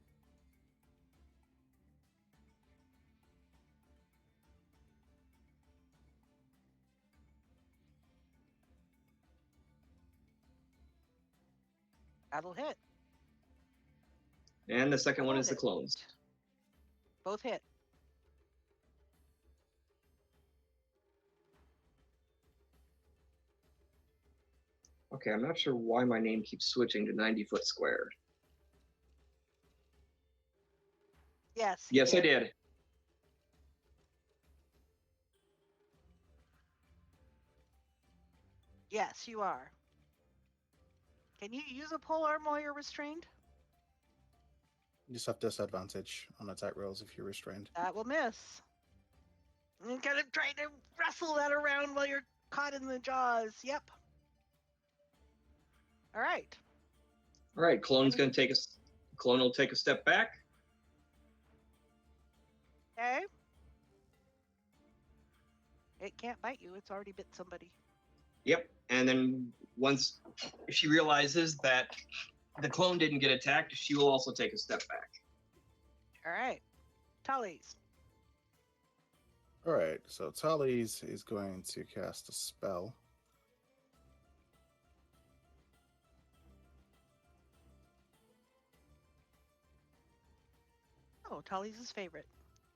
That'll hit.
And the second one is the clones.
Both hit.
Okay, I'm not sure why my name keeps switching to 90-foot squared.
Yes.
Yes, I did.
Yes, you are. Can you use a pole arm while you're restrained?
You just have disadvantage on attack rolls if you're restrained.
That will miss. You gotta try to wrestle that around while you're caught in the jaws. Yep. All right.
All right, clone will take a step back.
Okay. It can't bite you. It's already bit somebody.
Yep. And then once she realizes that the clone didn't get attacked, she will also take a step back.
All right. Tully's.
All right, so Tally's is going to cast a spell.
Oh, Tully's his favorite.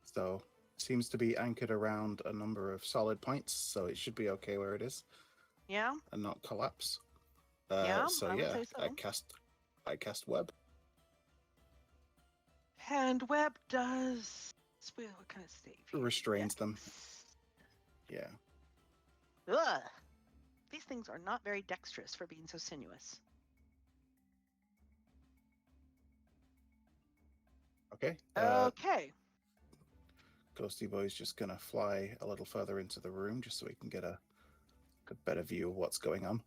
So seems to be anchored around a number of solid points, so it should be okay where it is
Yeah.
and not collapse.
Yeah,
So
I would
yeah,
say so.
I cast web.
And Web does. What kind of save? here?
Restrains them.
Dex.
Yeah.
Ugh. These things are not very dexterous for being so sinuous.
Okay.
Okay.
Ghosty Boy's just gonna fly a little further into the room just so we can get a better view of what's going on,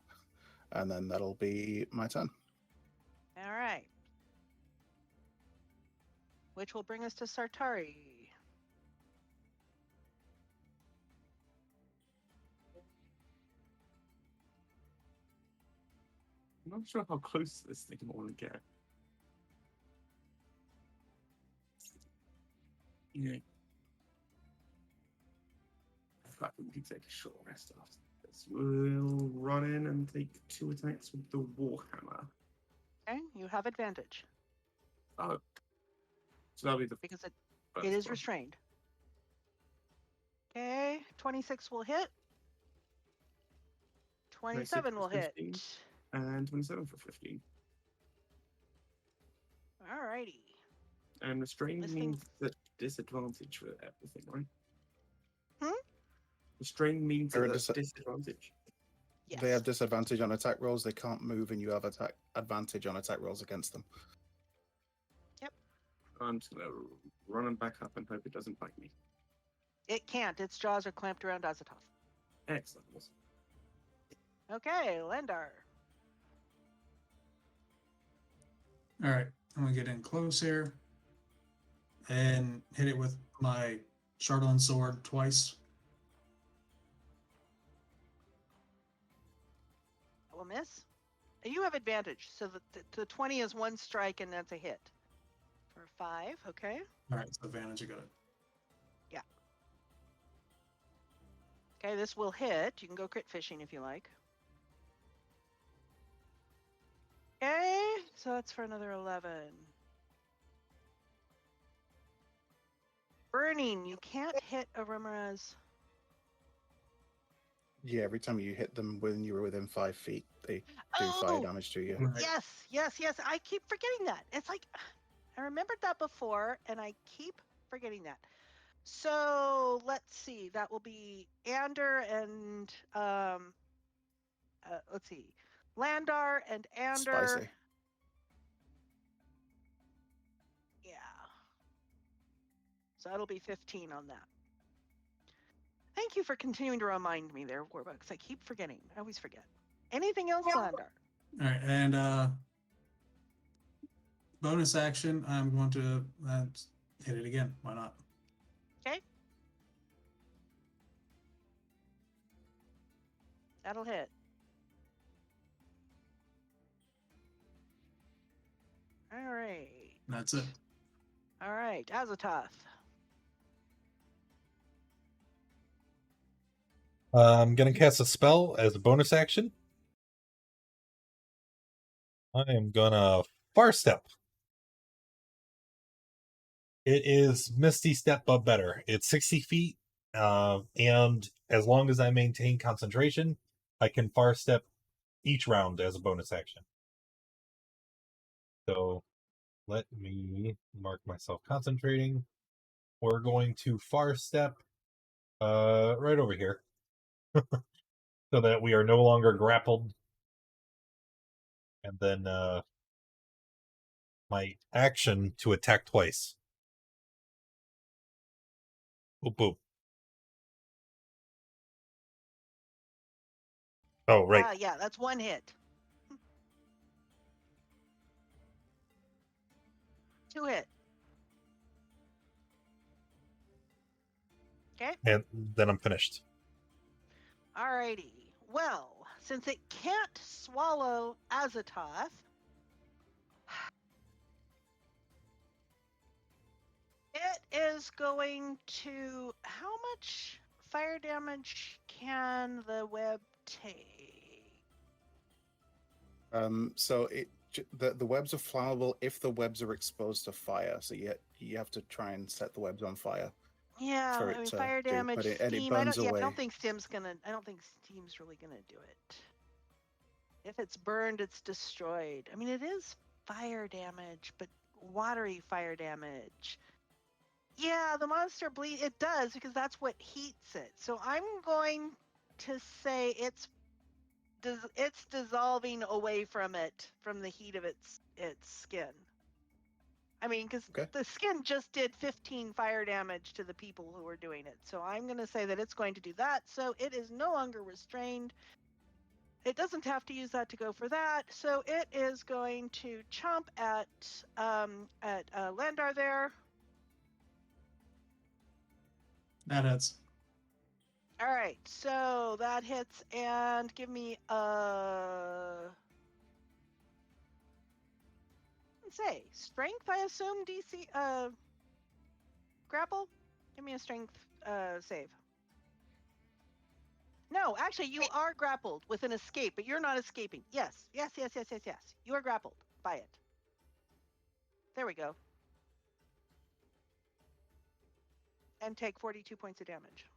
and then that'll be my turn.
All right. Which will bring us to Sartari.
I'm not sure how close this thing I want to get. Yeah. I feel like we can take a short rest after this. We'll run in and take 2 attacks with the Warhammer.
Okay, you have advantage
Oh. So that'll be the
because it
first
is
one.
restrained. Okay, 26 will hit. 27 will
for
hit.
15. And 27 for 15.
Alrighty.
And restrain
This
means
thing's-
that disadvantage for everything, right?
Hmm?
Restrain means
Or a
that disadvantage.
Yes.
They have disadvantage on attack rolls. They can't move, and you have advantage on attack rolls against them.
I'm just gonna run and back up and hope it doesn't bite me.
It can't. Its jaws are clamped around Azatoth.
Excellent.
Okay, Lendar.
All right, I'm gonna get in close here and hit it with my Chardon sword twice.
That will miss. You have advantage, so the 20 is one strike and that's a hit. For 5, okay?
All right, so advantage, I got it.
Okay, this will hit. You can go crit fishing if you like. Okay, so that's for another 11. Burning, you can't hit a Rimmerez.
Yeah, every time you hit them when you were within 5 feet, they do fire
Oh,
damage to you.
Right.
yes. I keep forgetting that. It's like, I remembered that before, and I keep forgetting that. So let's see. That will be Ander and let's see, Landar and Ander.
Spicy.
Yeah. So that'll be 15 on that. Thank you for continuing to remind me there, Warbucks. I keep forgetting. I always forget. Anything else, Landar?
All right, and bonus action, I'm going to hit it again. Why not?
Okay. That'll hit. All right.
That's it.
All right, Azatoth.
I'm going to cast a spell as a bonus action. I am going to Far Step. It is Misty Step, but better. It's 60 feet, and as long as I maintain concentration, I can Far Step each round as a bonus action. So let me mark myself concentrating. We're going to Far Step right over here. so that we are no longer grappled. And then my action to attack twice. Boop, boop. Oh, right.
Yeah, that's one hit. 2 hit. Okay.
And then I'm finished.
Alrighty. Well, since it can't swallow Azatoth, it is going to. How much fire damage can the web take?
So the webs are flammable if the webs are exposed to fire. So you have to try and set the webs on fire.
Yeah,
for
I
it
mean
to
fire
do,
damage,
but it
steam. I
burns
don't. Yeah, I
away.
don't think Steam's gonna. I don't think Steam's really gonna do it. If it's burned, it's destroyed. I mean, it is fire damage, but watery fire damage. Yeah, the monster bleed. It does because that's what heats it. So I'm going to say it's dissolving away from it, from the heat of its skin. I mean, because
Okay.
the skin just did 15 fire damage to the people who were doing it. So I'm going to say that it's going to do that. So it is no longer restrained. It doesn't have to use that to go for that. So it is going to chomp at Landar there.
That hits.
All right, so that hits, and give me say strength. I assume DC grapple. Give me a strength save. No, actually, you are grappled with an escape, but you're not escaping. Yes. You are grappled by it. There we go. And take 42 points of damage.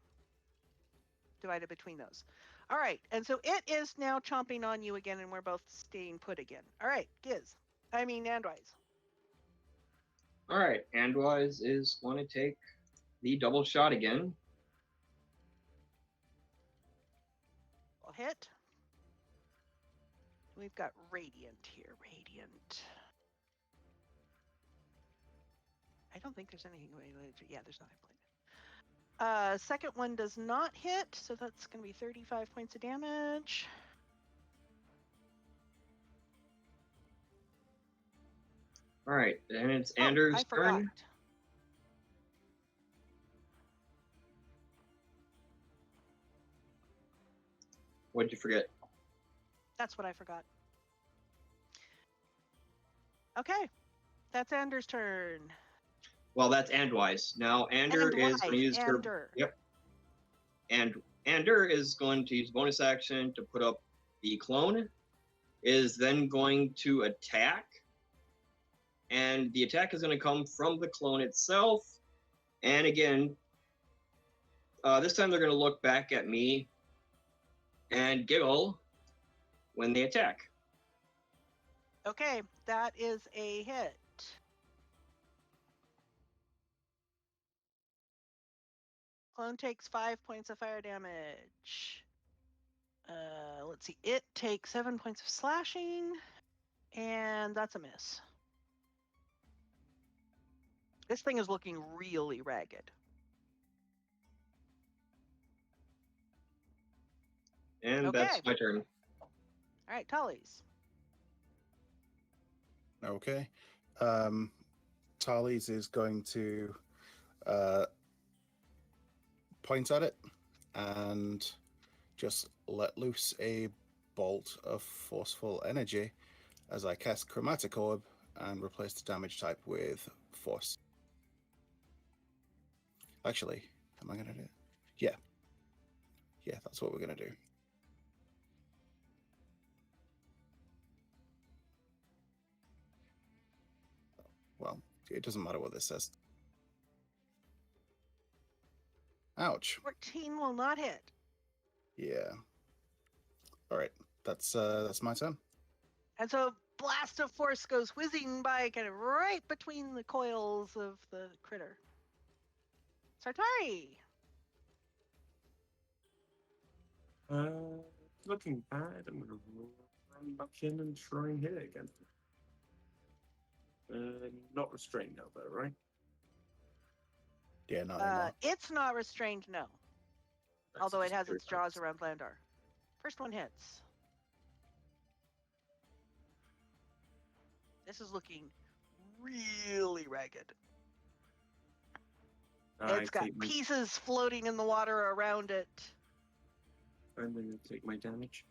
Divided between those. All right, and so it is now chomping on you again, and we're both staying put again. All right, Andwise.
All right, Andwise is going to take the double shot again.
Will hit. We've got Radiant here. Radiant. I don't think there's anything related to. Yeah, there's nothing related. Second one does not hit, so that's going to be 35 points of damage.
All right, and it's Anders'
I forgot.
turn. What'd you forget?
That's what I forgot. Okay, that's Anders' turn.
Well, that's Andwise. Now Ander is going to use her. Yep. And Ander is going to use bonus action to put up the clone. Is then going to attack, and the attack is going to come from the clone itself. And again, this time they're going to look back at me and giggle when they attack.
Okay, that is a hit. Clone takes 5 points of fire damage. Let's see. It takes 7 points of slashing, and that's a miss. This thing is looking really ragged.
And
Okay.
that's my turn.
All right, Tallies.
Okay. Tallies is going to point at it and just let loose a bolt of forceful energy as I cast Chromatic Orb and replace the damage type with Force. Actually, am I going to do it? Yeah. Yeah, that's what we're going to do. Well, it doesn't matter what this says. Ouch.
14 will not hit.
Yeah. All right. That's my turn.
And so blast of force goes whizzing by, kind of right between the coils of the critter. Sartari.
looking bad. I'm gonna run back in and try and hit it again. Not restrained now, though, right?
Yeah, not anymore.
It's not restrained, no.
Right,
Although
so
it
just
has
clear
its jaws
attacks.
around Landar. First one hits. This is looking really ragged. It's got
take my,
pieces floating in the water around it.
I'm going to take my damage.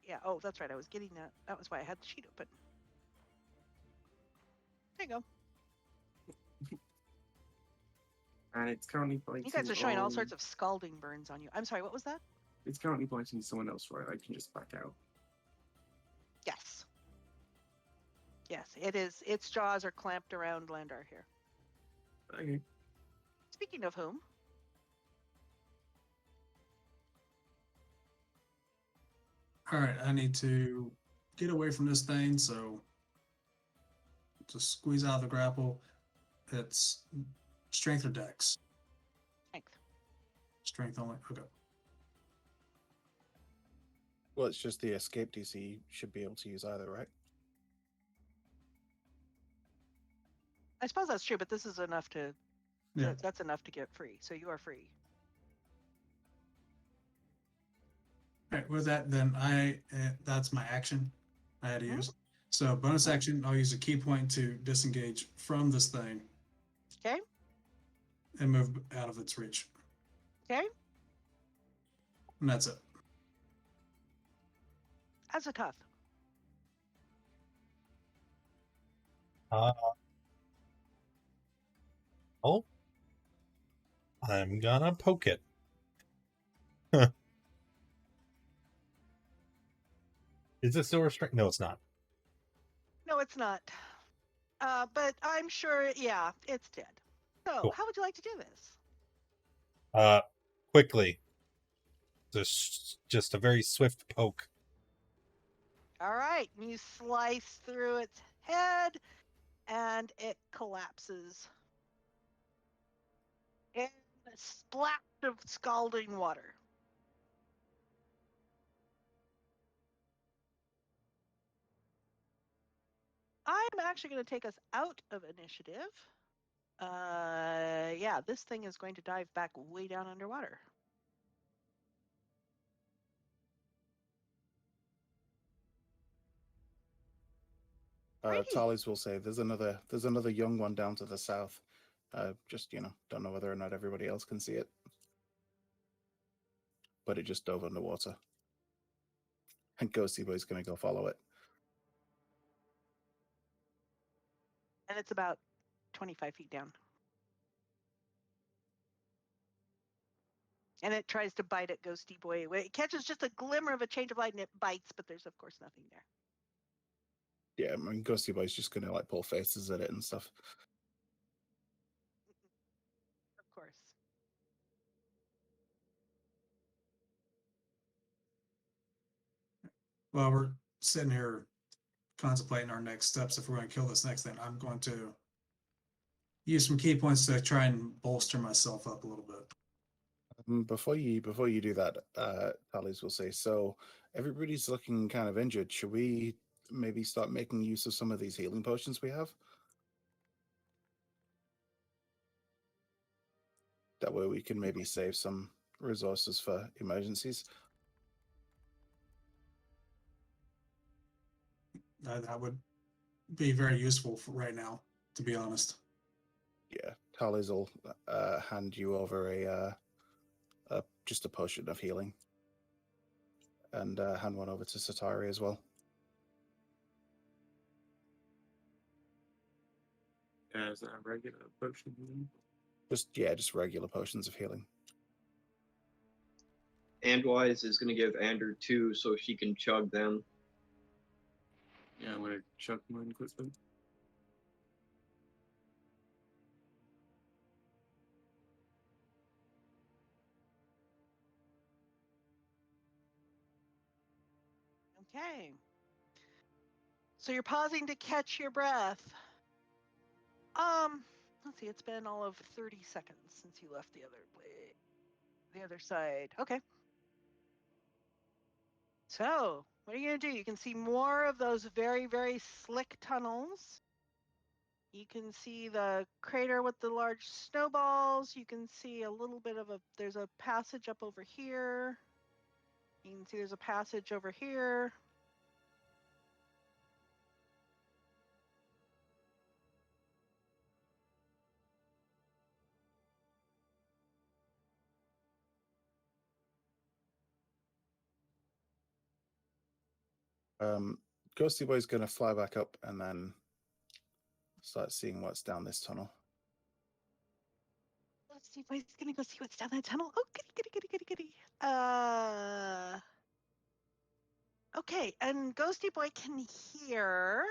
Yeah, oh, that's right. I was getting that. That was why I had the sheet open. There you go.
And it's currently biting.
You guys are showing all
on-
sorts of scalding burns on you. I'm sorry, what was that?
It's currently biting someone else, right? I can just back out.
Yes. Yes, it is. Its jaws are clamped around Landar here.
Okay.
Speaking of whom,
All right, I need to get away from this thing, so just squeeze out of the grapple. It's strength or dex?
strength.
Strength only. Okay.
Well, it's just the escape DC. You should be able to use either, right?
I suppose that's true, but this is enough to.
Yeah.
That's enough to get free. So you are free.
All right. With that, then that's my action I had to
Mhm.
use. So bonus action, I'll use a key point to disengage from this thing.
Okay.
And move out of its reach.
Okay.
And that's it.
That's a tough.
Oh, I'm gonna poke it. Is this still restrained? No, it's not.
No, it's not. But I'm sure. Yeah, it's dead. So,
Cool.
how would you like to do this?
Quickly. Just a very swift poke.
All right, you slice through its head, and it collapses in a splash of scalding water. I'm actually going to take us out of initiative. Yeah, this thing is going to dive back way down underwater. Righty.
Tallies will say there's another young one down to the south. Just don't know whether or not everybody else can see it, but it just dove underwater, and Ghosty Boy's gonna go follow it.
And it's about 25 feet down. And it tries to bite at Ghosty Boy. It catches just a glimmer of a change of light and it bites, but there's of course nothing there.
Yeah, I mean, Ghosty Boy's just gonna like pull faces at it and stuff.
Of course.
While we're sitting here contemplating our next steps, if we're going to kill this next thing, I'm going to use some key points to try and bolster myself up a little bit.
Before you do that, Tallies will say, so everybody's looking kind of injured. Should we maybe start making use of some of these healing potions we have? That way we can maybe save some resources for emergencies.
That would be very useful for right now, to be honest.
Yeah, Tallies will hand you over just a potion of healing, and hand one over to Satari as well.
Is that a regular potion?
Just regular potions of healing.
Andwise is going to give Ander 2 so she can chug them.
Yeah, I'm gonna chug mine quickly.
Okay. So you're pausing to catch your breath. Let's see, it's been all of 30 seconds since you left the other side. Okay. So, what are you going to do? You can see more of those very, very slick tunnels. You can see the crater with the large snowballs. You can see a little bit of there's a passage up over here. You can see there's a passage over here.
Ghosty Boy's gonna fly back up and then start seeing what's down this tunnel.
Ghosty Boy's gonna go see what's down that tunnel. Oh, goody. Okay, and Ghosty Boy can hear.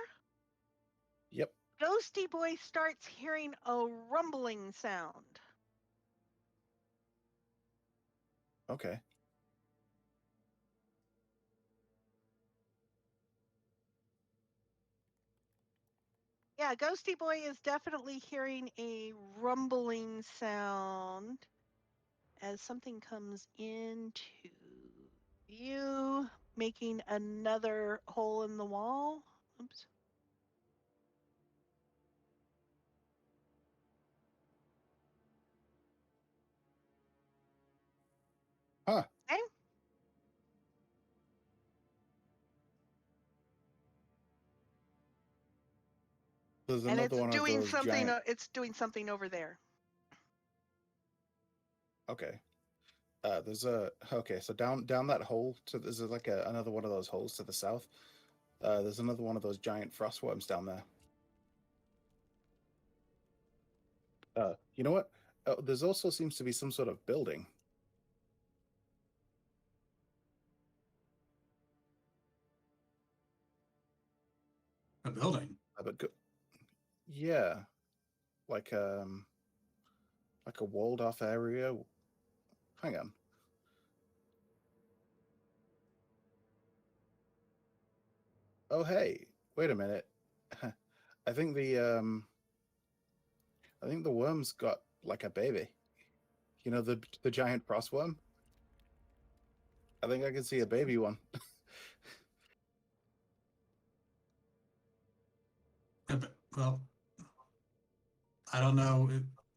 Yep.
Ghosty Boy starts hearing a rumbling sound.
Okay.
Yeah, Ghosty Boy is definitely hearing a rumbling sound as something comes into view, making another hole in the wall. Oops.
Huh.
Okay.
There's
And
another
it's
one of
doing
those
something.
giant.
It's doing something over there.
Okay. There's a okay. So down that hole. So there's like another one of those holes to the south. There's another one of those giant frost worms down there. You know what? There's also seems to be some sort of building.
A building.
But yeah, like a walled off area. Hang on. Oh hey, wait a minute. I think the worm's got like a baby. You know the giant frost worm. I think I can see a baby one.
Yeah, but, well, I don't know.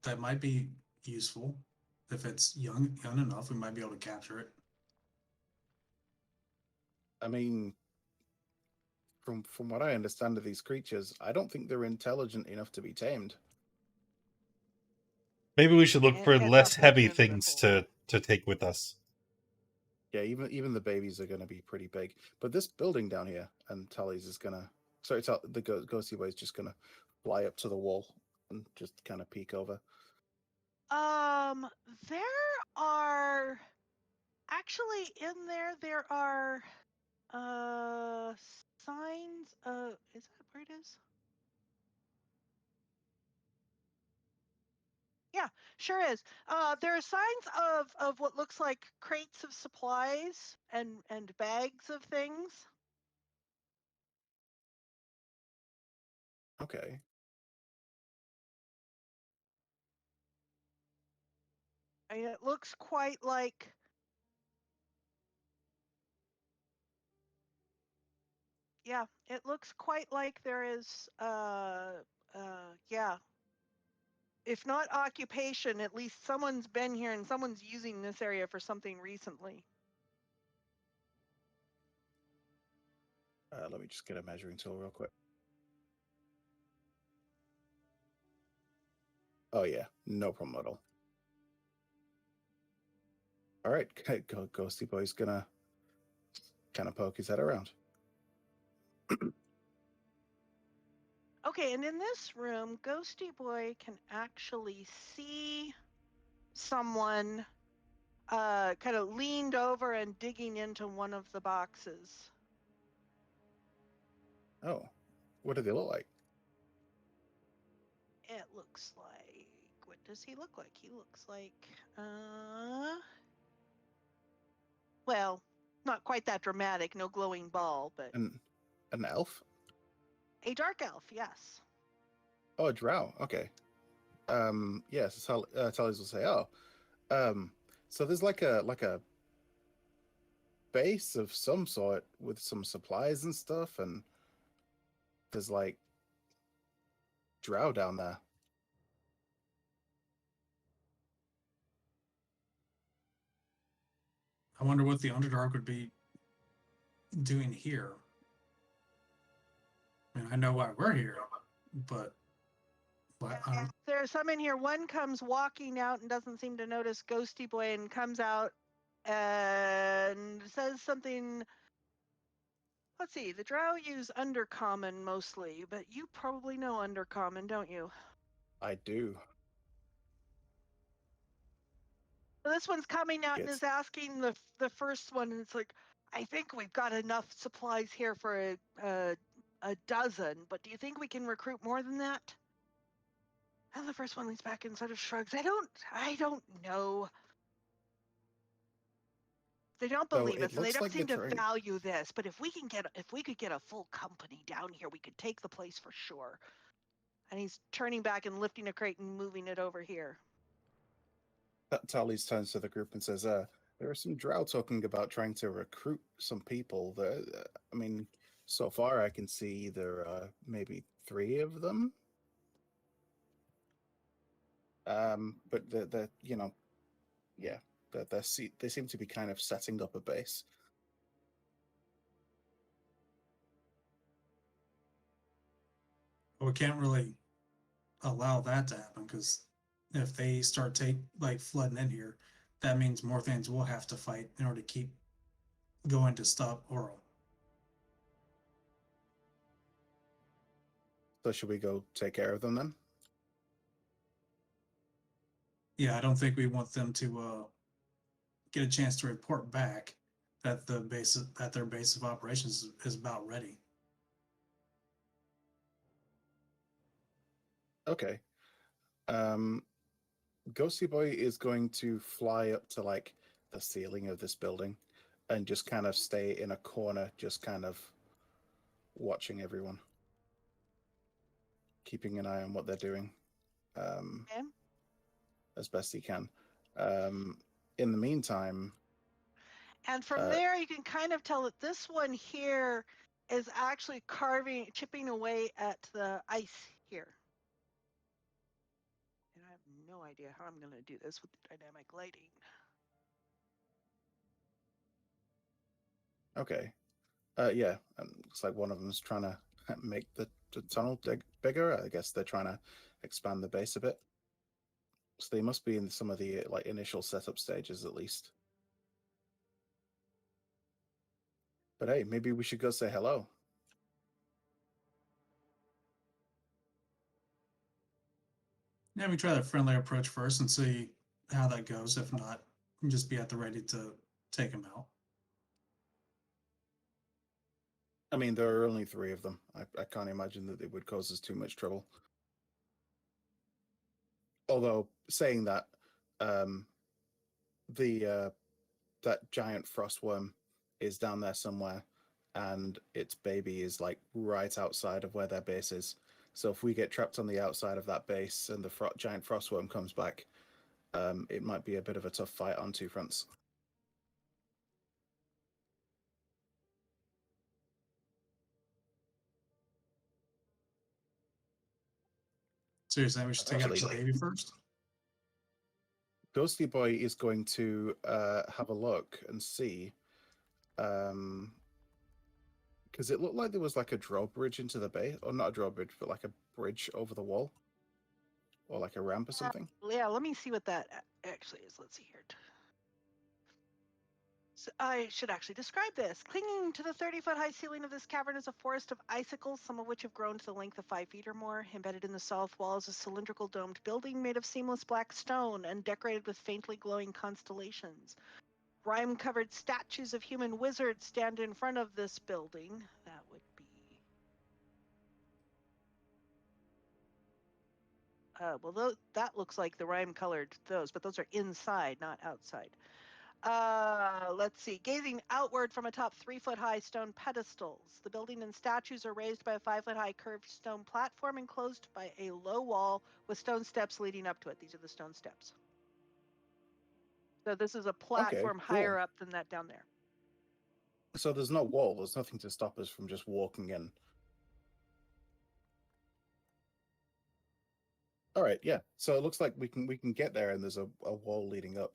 That might be useful. If it's young enough, we might be able to capture it.
I mean, from what I understand of these creatures, I don't think they're intelligent enough to be tamed.
Maybe we should look
And
for
not
less
put you
heavy
into the
things
hole.
to take with us.
Yeah, even the babies are going to be pretty big. But this building down here, and Tully's is gonna. Sorry, the Ghosty Boy is just gonna fly up to the wall and just kind of peek over.
There are actually in there. There are signs of. Is that where it is? Yeah, sure is. There are signs of what looks like crates of supplies and bags of things.
Okay.
I mean, it looks quite like. Yeah, it looks quite like there is. Yeah. If not occupation, at least someone's been here and someone's using this area for something recently.
Let me just get a measuring tool real quick. Oh yeah, no problem at all. All right, Ghosty Boy's gonna kind of poke his head around.
Okay, and in this room, Ghosty Boy can actually see someone kind of leaned over and digging into one of the boxes.
Oh, what do they look like?
It looks like. What does he look like? He looks like. Well, not quite that dramatic. No glowing ball, but
An elf?
a dark elf. Yes.
Oh, a drow. Okay. Yes. Tully's will say, oh, so there's like a base of some sort with some supplies and stuff, and there's like drow down there.
I wonder what the Underdark would be doing here. I mean, I know why we're here, but
There's some in here. One comes walking out and doesn't seem to notice Ghosty Boy and comes out and says something. Let's see. The drow use Undercommon mostly, but you probably know Undercommon, don't you?
I do.
So this one's coming out and
Yes.
is asking the first one, and it's like, I think we've got enough supplies here for a dozen, but do you think we can recruit more than that? And the first one leans back and sort of shrugs. I don't know. They don't
So
believe
it
us, and they
looks
don't
like
seem
they're
to
trying.
value this. But if we could get a full company down here, we could take the place for sure. And he's turning back and lifting a crate and moving it over here.
Tally's turns to the group and says, there are some drow talking about trying to recruit some people. I mean, so far I can see there are maybe 3 of them. But they're you know, yeah, they seem to be kind of setting up a base.
we can't really allow that to happen because if they start flooding in here, that means more things will have to fight in order to keep going to stop Oral.
So should we go take care of them then?
Yeah, I don't think we want them to get a chance to report back that their base of operations is about ready.
Okay. Ghosty Boy is going to fly up to like the ceiling of this building and just kind of stay in a corner, just kind of watching everyone, keeping an eye on what they're doing,
Okay.
as best he can. In the meantime,
And from there, you can kind of tell that this one here is actually chipping away at the ice here. And I have no idea how I'm going to do this with the dynamic lighting.
okay, yeah, looks like one of them's trying to make the tunnel bigger. I guess they're trying to expand the base a bit. So they must be in some of the like initial setup stages at least. But hey, maybe we should go say hello.
Yeah, we try the friendly approach first and see how that goes. If not, just be at the ready to take them out.
I mean, there are only 3 of them. I can't imagine that it would cause us too much trouble. Although saying that, that giant frostworm is down there somewhere, and its baby is like right outside of where their base is. So if we get trapped on the outside of that base and the giant frostworm comes back, it might be a bit of a tough fight on 2 fronts.
Seriously, we should take out the baby first.
Ghosty Boy is going to have a look and see, because it looked like there was like a drawbridge into the bay, or not a drawbridge, but like a bridge over the wall, or like a ramp or something.
Yeah, let me see what that actually is. Let's see here. So I should actually describe this. Clinging to the 30-foot high ceiling of this cavern is a forest of icicles, some of which have grown to the length of 5 feet or more. Embedded in the south wall is a cylindrical domed building made of seamless black stone and decorated with faintly glowing constellations. Rime-covered statues of human wizards stand in front of this building. That would be... that looks like the rime-colored those, but those are inside, not outside. Let's see. Gazing outward from atop 3-foot-high stone pedestals. The building and statues are raised by a 5-foot-high curved stone platform enclosed by a low wall with stone steps leading up to it. These are the stone steps. So this is a platform higher up than that down there.
So there's no wall. There's nothing to stop us from just walking in. All right, yeah. So it looks like we can get there, and there's a wall leading up.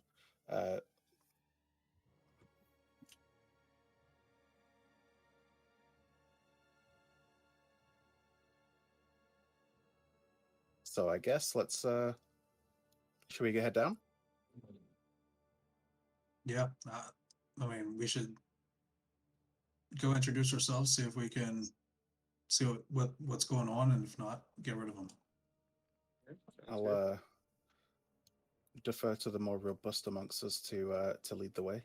So I guess let's. Should we head down?
Yeah. I mean, we should go introduce ourselves, see if we can see what's going on, and if not, get rid of them.
I'll defer to the more robust amongst us to lead the way.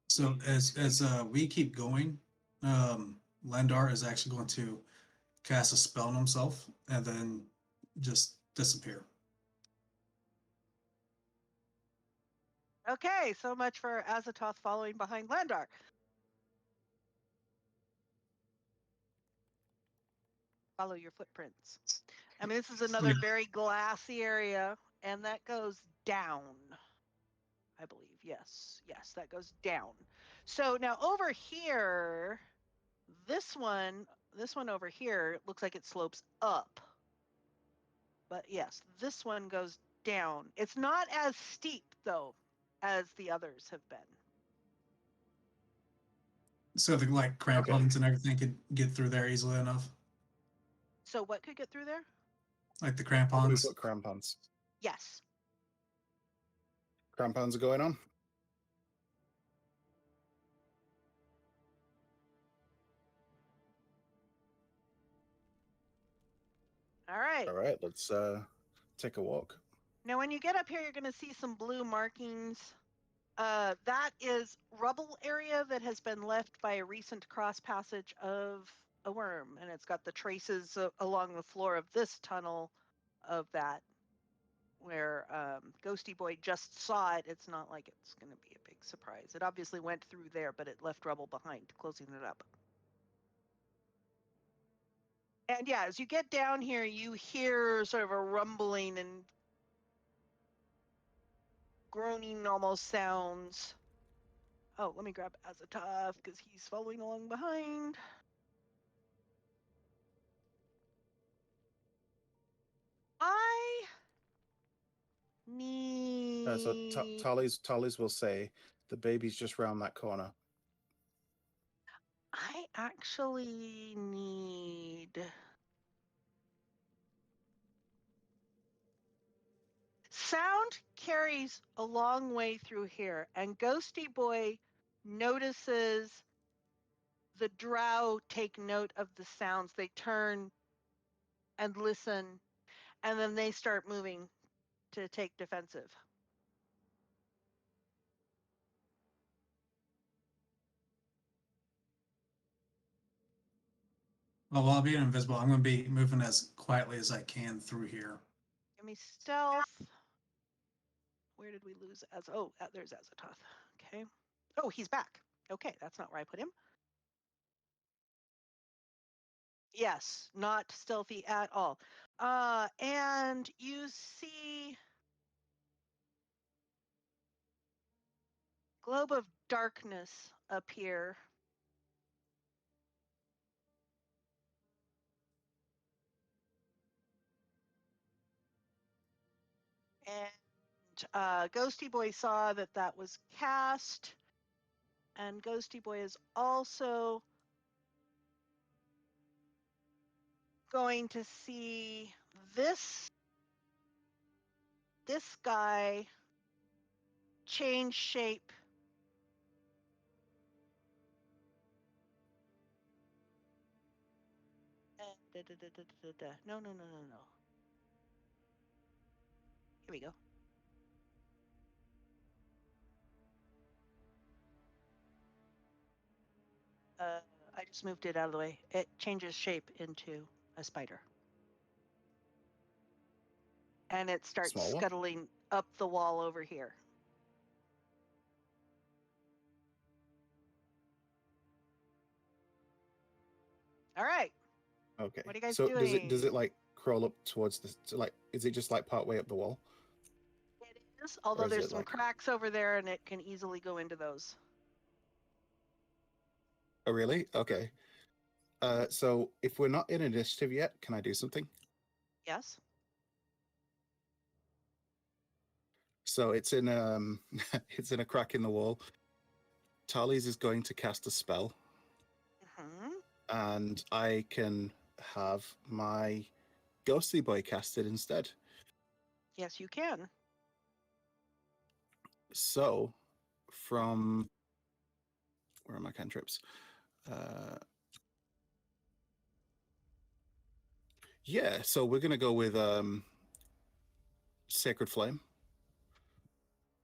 So as we keep going, Landar is actually going to cast a spell on himself and then just disappear.
Okay, so much for Azathoth following behind Landar. Follow your footprints. I mean, this is another very glassy area, and that goes down. I believe, yes, that goes down. So now over here, this one over here looks like it slopes up. But yes, this one goes down. It's not as steep though as the others have been.
So the like crampons and everything could get through there easily enough.
So what could get through there?
Like the
We've
crampons.
got crampons.
Yes.
Crampons are going on.
All right.
All right, let's take a walk.
Now, when you get up here, you're going to see some blue markings. That is rubble area that has been left by a recent cross passage of a worm, and it's got the traces along the floor of this tunnel of that, where Ghosty Boy just saw it. It's not like it's going to be a big surprise. It obviously went through there, but it left rubble behind, closing it up. And yeah, as you get down here, you hear sort of a rumbling and groaning almost sounds. Oh, let me grab Azathoth because he's following along behind. I need.
So Tallies will say the baby's just round that corner.
I actually need. Sound carries a long way through here, and Ghosty Boy notices the drow take note of the sounds. They turn and listen, and then they start moving to take defensive.
Well, while being invisible, I'm going to be moving as quietly as I can through here.
Give me stealth. Where did we lose Oh, there's Azathoth. Okay. Oh, he's back. Okay, that's not where I put him. Yes, not stealthy at all. And you see globe of darkness up here. And Ghosty Boy saw that that was cast. And Ghosty Boy is also going to see this guy change shape. No. Here we go. I just moved it out of the way. It changes shape into a spider. And it starts scuttling up the wall over here. All right.
Okay.
What are you guys
so
doing?
does it like crawl up towards the like? Is it just like part way up the wall?
It is, although
is
there's
it
some
like-
cracks over there, and it can easily go into those.
Oh, really? Okay. So if we're not in initiative yet, can I do something?
Yes.
So it's in it's in a crack in the wall. Tally's is going to cast a spell,
Hmm.
and I can have my ghostly boy cast it instead.
Yes, you can.
So from where are my cantrips? Yeah, so we're gonna go with Sacred Flame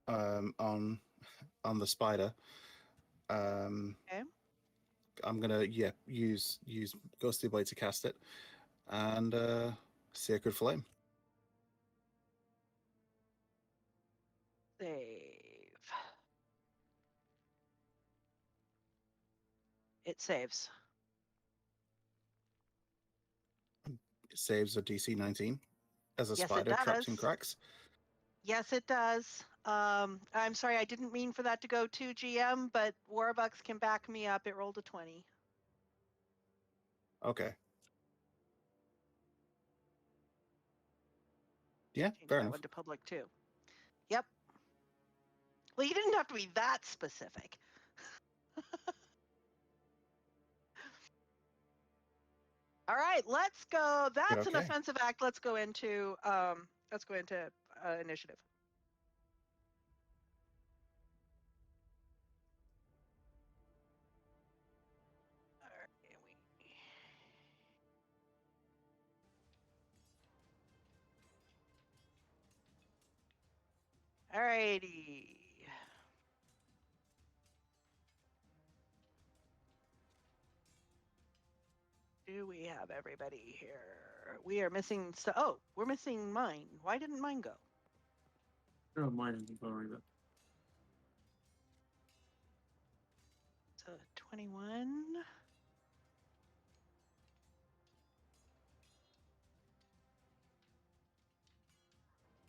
on the spider.
Okay.
I'm gonna use Ghostly Blade to cast it, and Sacred Flame.
Save. It saves.
It saves a DC 19 as a
Yes, it
spider trapped in
does.
cracks.
Yes, it does. I'm sorry, I didn't mean for that to go to GM, but Warbucks can back me up. It rolled a 20.
Okay. Yeah,
Change
fair
that
enough.
one to public too. Yep. Well, you didn't have to be that specific. All right, let's go. That's an
Okay.
offensive act. Let's go into initiative. All right, all righty. Do we have everybody here? We are missing. Oh, we're missing mine. Why didn't mine go?
Oh, mine isn't going either.
So 21.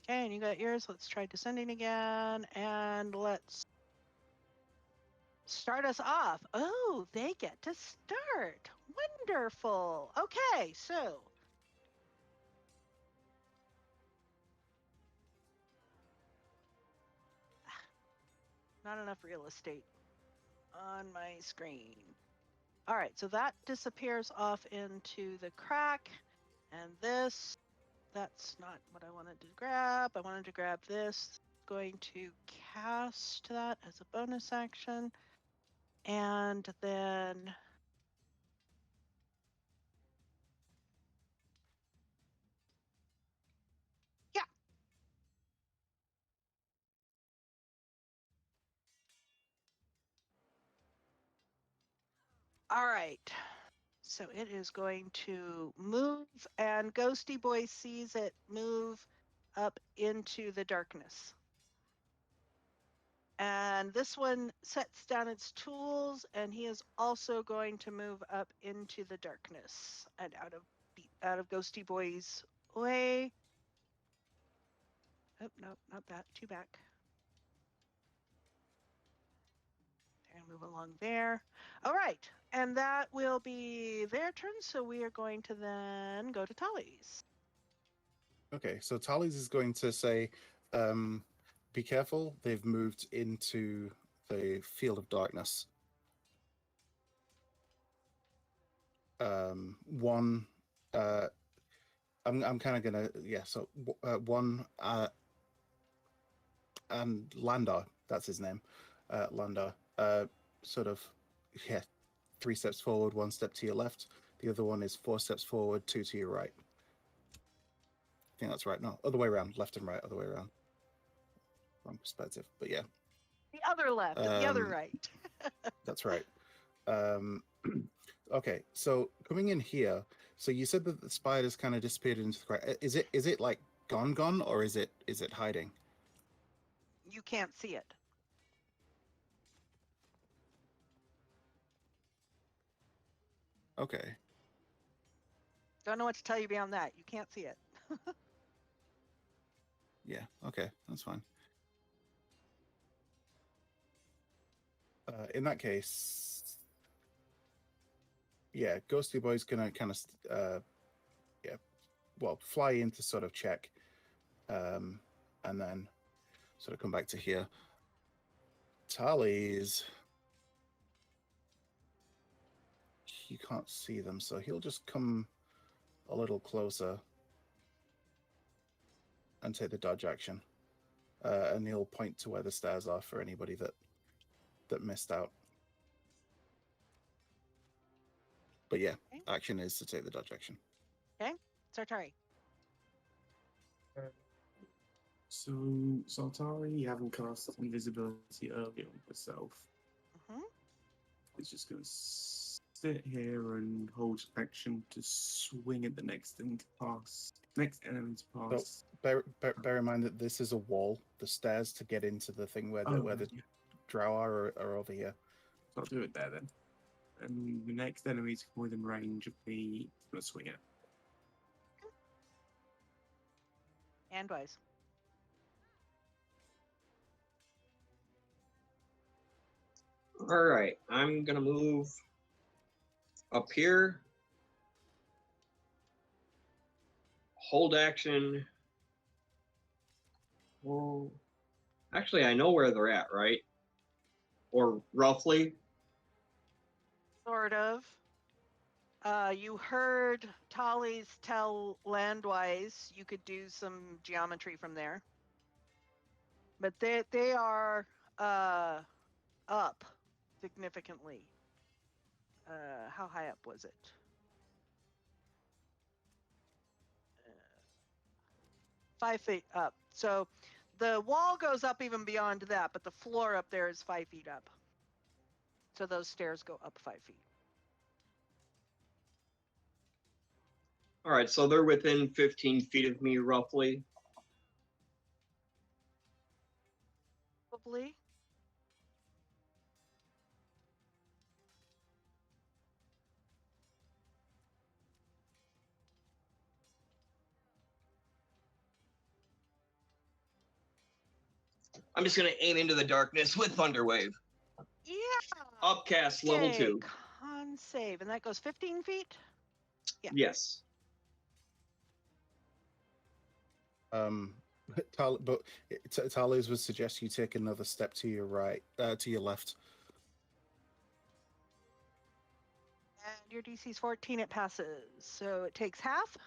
Okay, and you got yours. Let's try descending again, and let's start us off. Oh, they get to start. Wonderful. Okay, so not enough real estate on my screen. All right, so that disappears off into the crack, and this, that's not what I wanted to grab. I wanted to grab this. Going to cast that as a bonus action, and then yeah. All right. So it is going to move, and Ghosty Boy sees it move up into the darkness. And this one sets down its tools, and he is also going to move up into the darkness and out of Ghosty Boy's way. Oh, no, not that. Two back. They're going to move along there. All right. And that will be their turn. So we are going to then go to Tally's.
Okay, so Tally's is going to say, be careful, they've moved into the field of darkness. One, I'm kind of gonna, so one, and Landar, that's his name, Landar, sort of, 3 steps forward, 1 step to your left. The other one is 4 steps forward, 2 to your right. I think that's right. No, other way around, left and right, other way around. Wrong perspective, but yeah.
The other left and the other right.
That's right. Okay, so coming in here, so you said that the spider's kind of disappeared into the crack. Is it like gone, or is it hiding?
You can't see it.
Okay.
Don't know what to tell you beyond that. You can't see it.
Yeah. Okay, that's fine. In that case, yeah, Ghosty Boy's gonna kind of fly in to sort of check, and then sort of come back to here. Tallies, you can't see them, so he'll just come a little closer and take the dodge action, and he'll point to where the stairs are for anybody that missed out. But yeah,
Okay.
action is to take the dodge action.
Sartari.
So, Saltari, you haven't cast invisibility early on herself.
Hmm.
It's just going to sit here and hold action to swing at the next thing to pass. Next enemy to pass.
Bear in mind that this is a wall. The stairs to get into the thing where the
yeah.
drow are over here.
So I'll do it there then. And the next enemy to come within range of me, I'm going to swing it.
And wise.
All right, I'm gonna move up here. Hold action. Well, actually, I know where they're at, right? Or roughly.
Sort of. You heard Tallies tell Landwise you could do some geometry from there. But they are up significantly. How high up was it? 5 feet up. So the wall goes up even beyond that, but the floor up there is 5 feet up. So those stairs go up 5 feet.
All right, so they're within 15 feet of me, roughly.
Probably.
I'm just gonna aim into the darkness with Thunderwave.
Yeah.
Upcast level 2.
Con save, and that goes 15 feet. Yeah.
Yes.
But Tallies would suggest you take another step to your right, to your left.
And your DC's 14, it passes. So it takes half.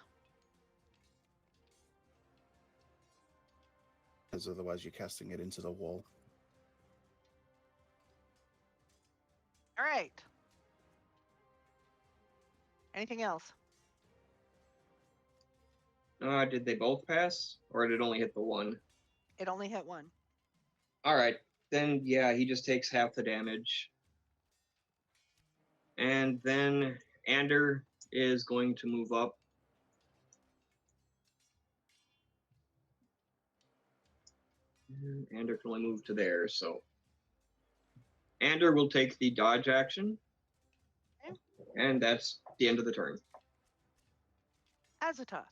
Because otherwise you're casting it into the wall.
All right. Anything else?
Did they both pass? Or did it only hit the one?
It only hit one.
All right, then yeah, he just takes half the damage. And then Ander is going to move up. And Ander can only move to there, so Ander will take the dodge action.
Okay.
And that's the end of the turn.
Azatoth.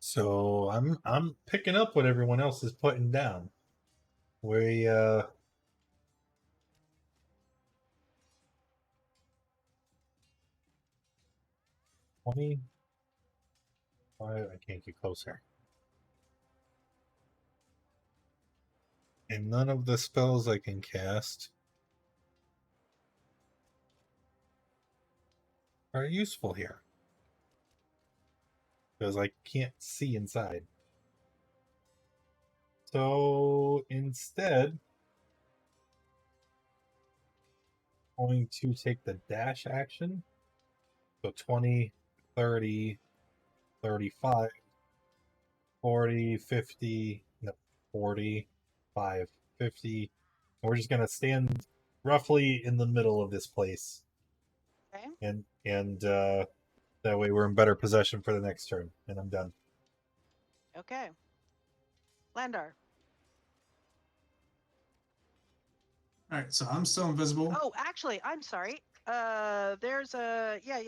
So I'm picking up what everyone else is putting down. We 20. I can't get closer. And none of the spells I can cast are useful here. Because I can't see inside. So instead, I'm going to take the dash action. So 20, 30, 35, 40, 50, no, 45, 50. And we're just going to stand roughly in the middle of this place.
Okay.
And that way we're in better possession for the next turn. And I'm done.
Okay. Landar.
All right, so I'm still invisible.
Oh, actually, I'm sorry. There's a yeah.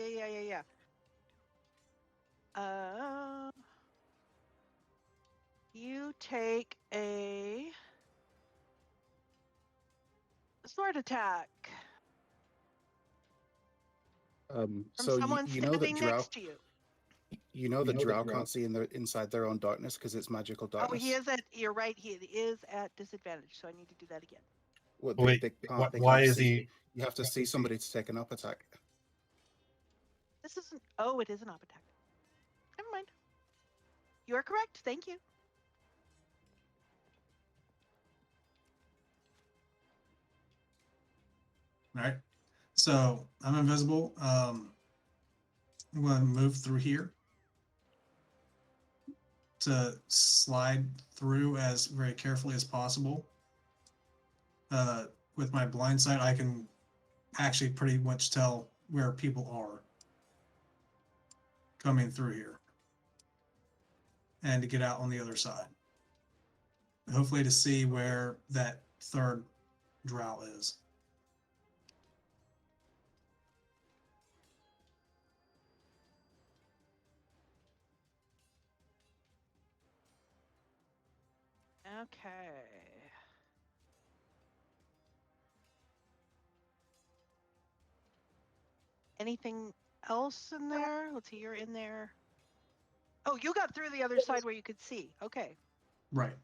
You take a Sword attack from
So
someone
you know that
standing
Drow,
next to you.
you know that Drow can't see inside their own darkness because it's magical
Oh,
darkness.
he is at. You're right. He is at disadvantage. So I need to do that again.
Well,
Wait,
they can't. They
why
can't
is
see.
he?
You have to see somebody to take an up attack.
This isn't. Oh, it is an op attack. Never mind. You are correct. Thank you.
All right. So I'm invisible. I'm going to move through here to slide through as very carefully as possible. With my blind sight, I can actually pretty much tell where people are coming through here and to get out on the other side. Hopefully to see where that third drow is.
Okay. Anything else in there? Let's see. You're in there. Oh, you got through the other side where you could see. Okay.
Right.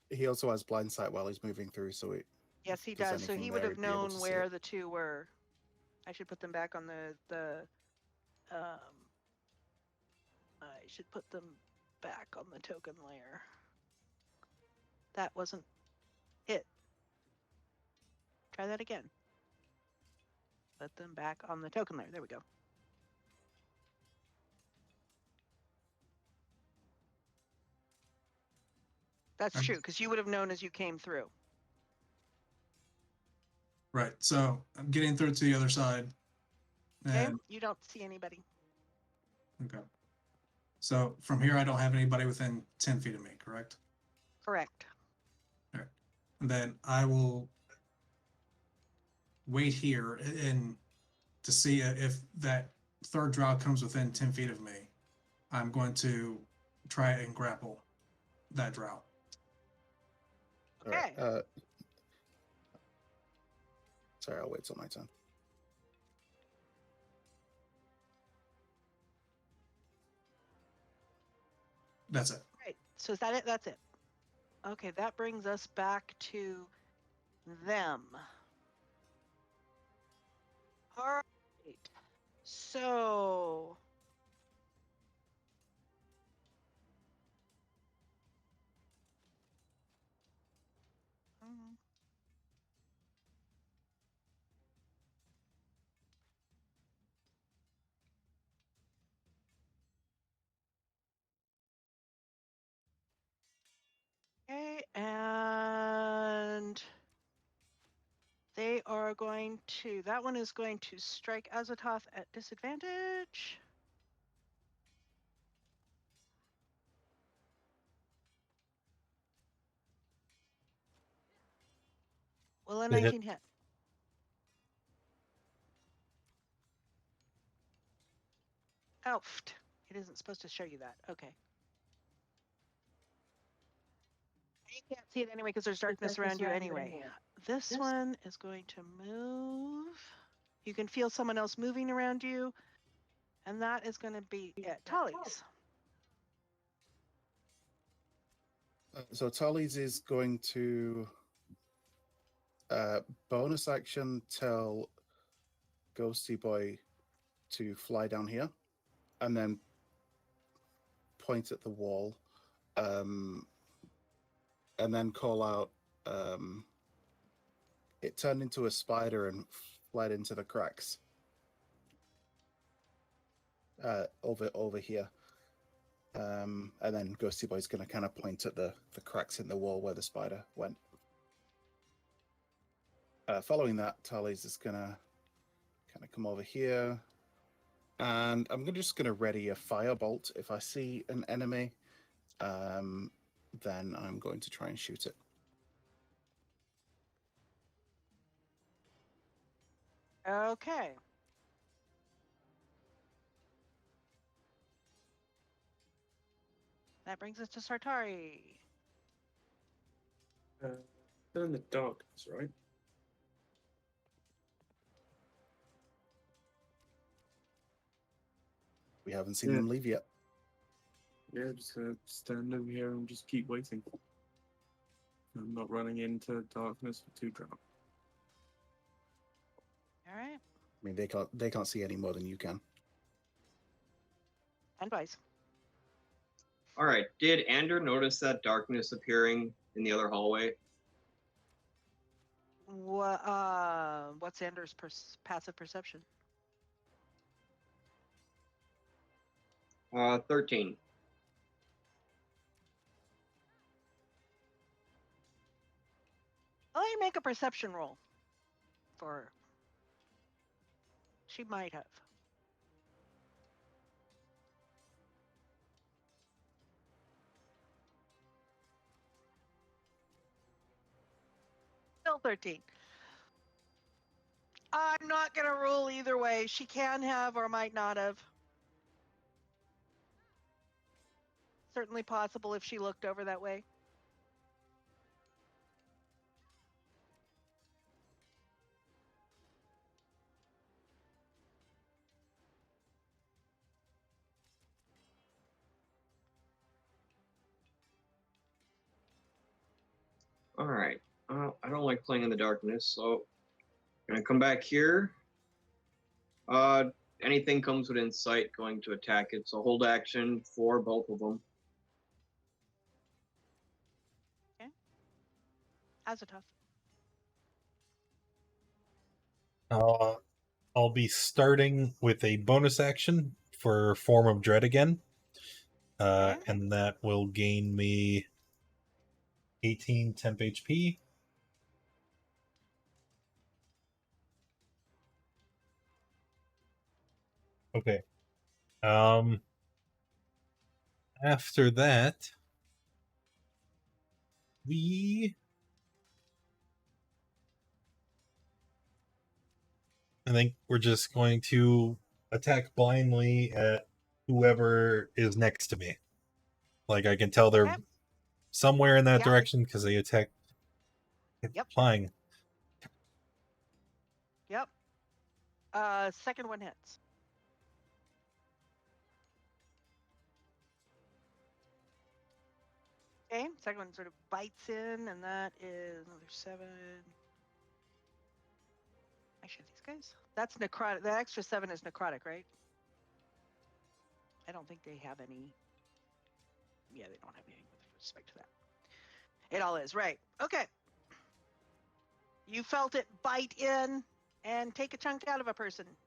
He also has blind sight while he's moving through, so it.
Yes, he
If there's
does. So
anything
he would
there,
have
he'd be able
known
to see
where
it.
the two were. I should put them back on the. I should put them back on the token layer. That wasn't it. Try that again. Put them back on the token layer. There we go. That's
Okay.
true, because you would have known as you came through.
Right. So I'm getting through to the other side.
Okay,
And
you don't see anybody.
okay. So from here, I don't have anybody within 10 feet of me, correct?
Correct.
All right. And then I will wait here and to see if that third drow comes within 10 feet of me. I'm going to try and grapple that drow.
All right.
Okay.
Sorry, I'll wait till my turn.
That's it.
Right. So is that it? That's it. Okay, that brings us back to them. All right. So okay, and they are going to. That one is going to strike Azathoth at disadvantage. Will a
They hit.
19 hit? Oh, it isn't supposed to show you that. Okay. You can't see it anyway because there's darkness around you anyway. This one is going to move. You can feel someone else moving around you, and that is going to be it. Tully's.
So Tully's is going to bonus action tell Ghosty Boy to fly down here, and then point at the wall, and then call out. It turned into a spider and fled into the cracks. Over here. And then Ghosty Boy's going to kind of point at the cracks in the wall where the spider went. Following that, Tully's is going to kind of come over here. And I'm just going to ready a firebolt. If I see an enemy, then I'm going to try and shoot it.
Okay. That brings us to Sartari.
Still in the darkness, right?
We haven't seen
Yeah.
them leave yet.
Yeah, just gonna stand over here and just keep waiting. I'm not running into darkness for 2 drop.
All right.
I mean, they can't see any more than you can.
And vice.
All right. Did Ander notice that darkness appearing in the other hallway?
What's Anders' passive perception?
13.
Let me make a perception roll for her. She might have. Still 13. I'm not going to rule either way. She can have or might not have. Certainly possible if she looked over that way.
All right. I don't like playing in the darkness, so I'm gonna come back here. Anything comes within sight, going to attack it. So hold action for both of them.
Azatoth.
I'll be starting with a bonus action for Form of Dread again.
Okay.
And that will gain me 18 temp HP. Okay. After that, I think we're just going to attack blindly at whoever is next to me. Like, I can tell they're
Okay.
somewhere in that
Yeah.
direction because they attack
Yep.
flying.
Yep. Second one hits. Okay. Second one sort of bites in, and that is another 7. Actually, these guys. That's necrotic. That extra 7 is necrotic, right? I don't think they have any. Yeah, they don't have anything with respect to that. It all is, right. Okay. You felt it bite in and take a chunk out of a person.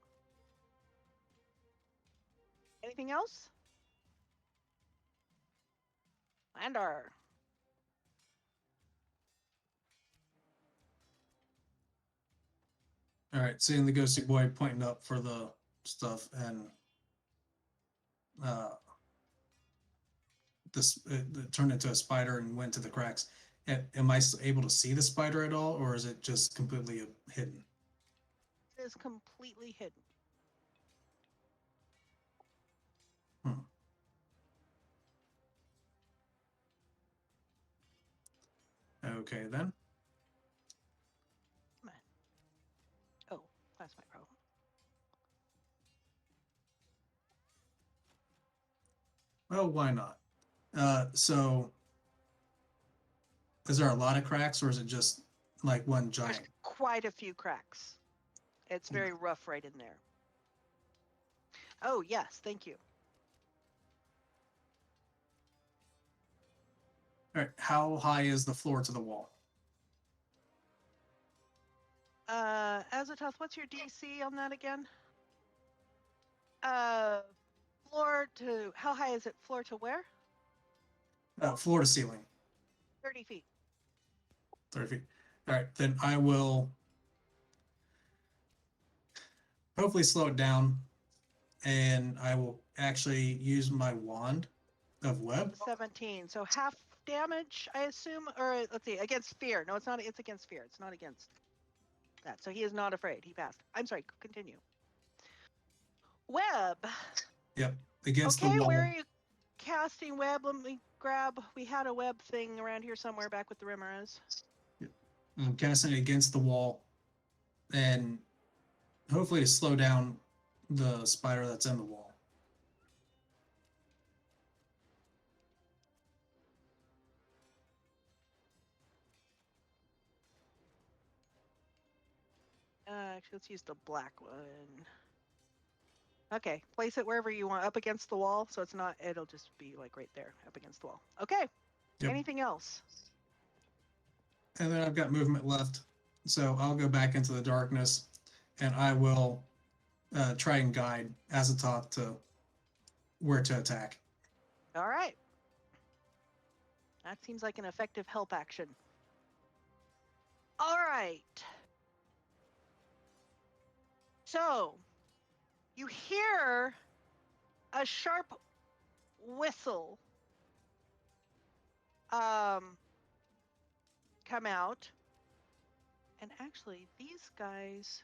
Anything else? Lander.
All right, seeing the ghosty boy pointing up for the stuff, and this it turned into a spider and went to the cracks. Am I able to see the spider at all, or is it just completely hidden?
It is completely hidden.
Okay, then.
Come on. Oh, that's my problem.
Well, why not? So, is there a lot of cracks, or is it just like one
There's
giant?
quite a few cracks. It's very rough right in there. Oh, yes, thank you.
All right, how high is the floor to the wall?
Azatoth, what's your DC on that again? Floor to, how high is it? Floor to where?
Floor to ceiling,
30 feet.
30 feet. All right, then I will hopefully slow it down, and I will actually use my wand of web.
17. So half damage, I assume, or let's see, against fear. No, it's not. It's against fear. It's not against that. So he is not afraid. He passed. I'm sorry. Continue. Web.
Yep, against
Okay,
the wall.
where are you casting web? Let me grab. We had a web thing around here somewhere back with the Rimeras.
I'm casting it against the wall, and hopefully to slow down the spider that's in the wall.
Actually, let's use the black one. Okay, place it wherever you want, up against the wall, so it's not, it'll just be like right there, up against the wall. Okay,
Yep.
anything else?
And then I've got movement left, so I'll go back into the darkness, and I will try and guide Azathoth to where to attack.
All right. That seems like an effective help action. All right. So, you hear a sharp whistle come out. And actually, these guys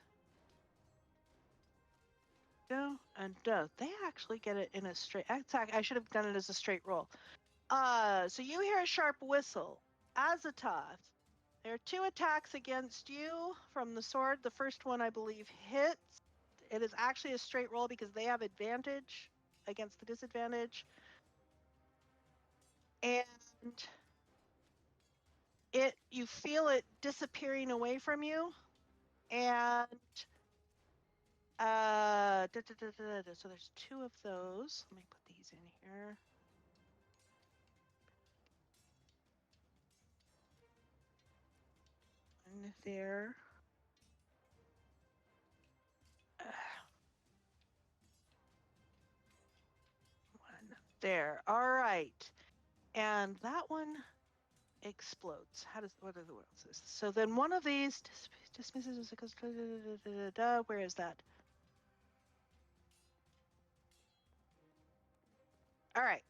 they actually get it in a straight attack. I should have done it as a straight roll. So you hear a sharp whistle. Azathoth, there are 2 attacks against you from the sword. The first one, I believe, hits. It is actually a straight roll because they have advantage against the disadvantage. And you feel it disappearing away from you. And so there's 2 of those. Let me put these in here. One there. One there. All right. And that one explodes. What are the ones? So then one of these dismisses as it goes. Where is that? All right.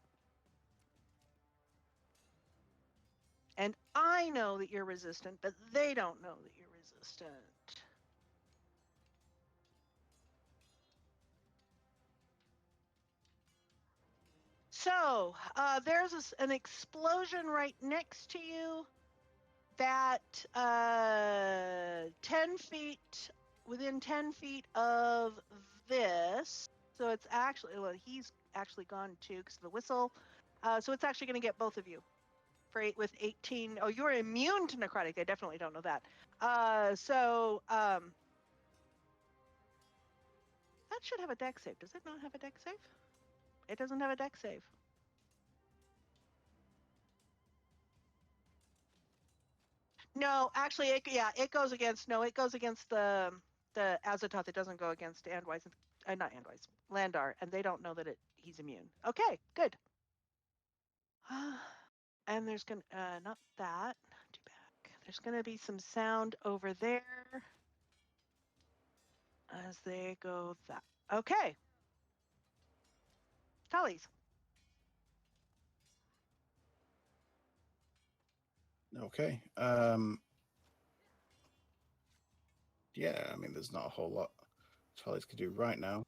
And I know that you're resistant, but they don't know that you're resistant. So there's an explosion right next to you that 10 feet, within 10 feet of this. So it's actually, well, he's actually gone too because of the whistle. So it's actually going to get both of you for 8 with 18. Oh, you're immune to necrotic. I definitely don't know that. That should have a dex save. Does it not have a dex save? It doesn't have a dex save. No, actually, it goes against. No, it goes against the Azathoth. It doesn't go against Andwise, not Andwise, Landar, and they don't know that he's immune. Okay, good. And there's gonna not that. Too back. There's gonna be some sound over there as they go that. Okay. Tallies.
Okay. Yeah, I mean, there's not a whole lot Tallies could do right now.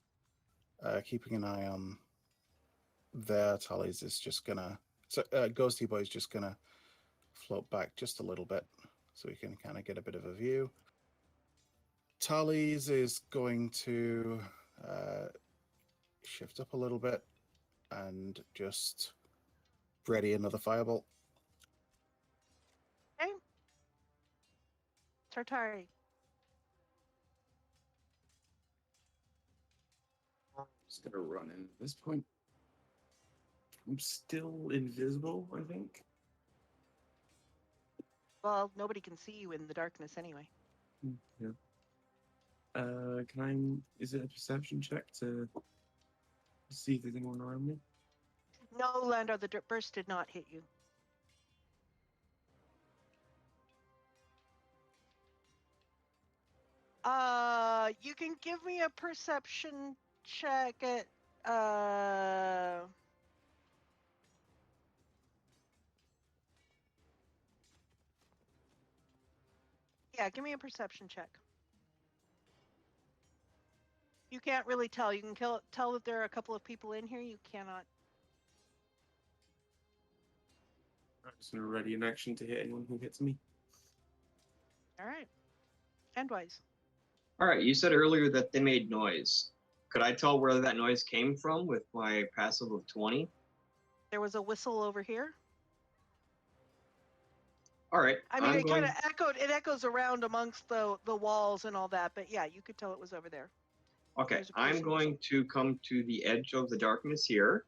Keeping an eye on there, Tallies is just gonna. So, Ghosty Boy is just gonna float back just a little bit so we can kind of get a bit of a view. Tallies is going to shift up a little bit and just ready another fireball.
Okay. Tartari.
I'm just gonna run in at this point. I'm still invisible, I think.
Well, nobody can see you in the darkness anyway.
Yeah. Is it a perception check to see if there's anyone around me?
No, Landar, the burst did not hit you. You can give me a perception check at yeah, give me a perception check. You can't really tell. You can tell that there are a couple of people in here. You cannot.
I'm just gonna ready an action to hit anyone who hits me.
All right. Endwise.
All right, you said earlier that they made noise. Could I tell where that noise came from with my passive of 20?
There was a whistle over here.
All right.
I mean,
I'm
it kind
going.
of echoed. It echoes around amongst the walls and all that, but yeah, you could tell it was over there.
Okay,
There's a
I'm
person
going to come to the edge of the darkness here.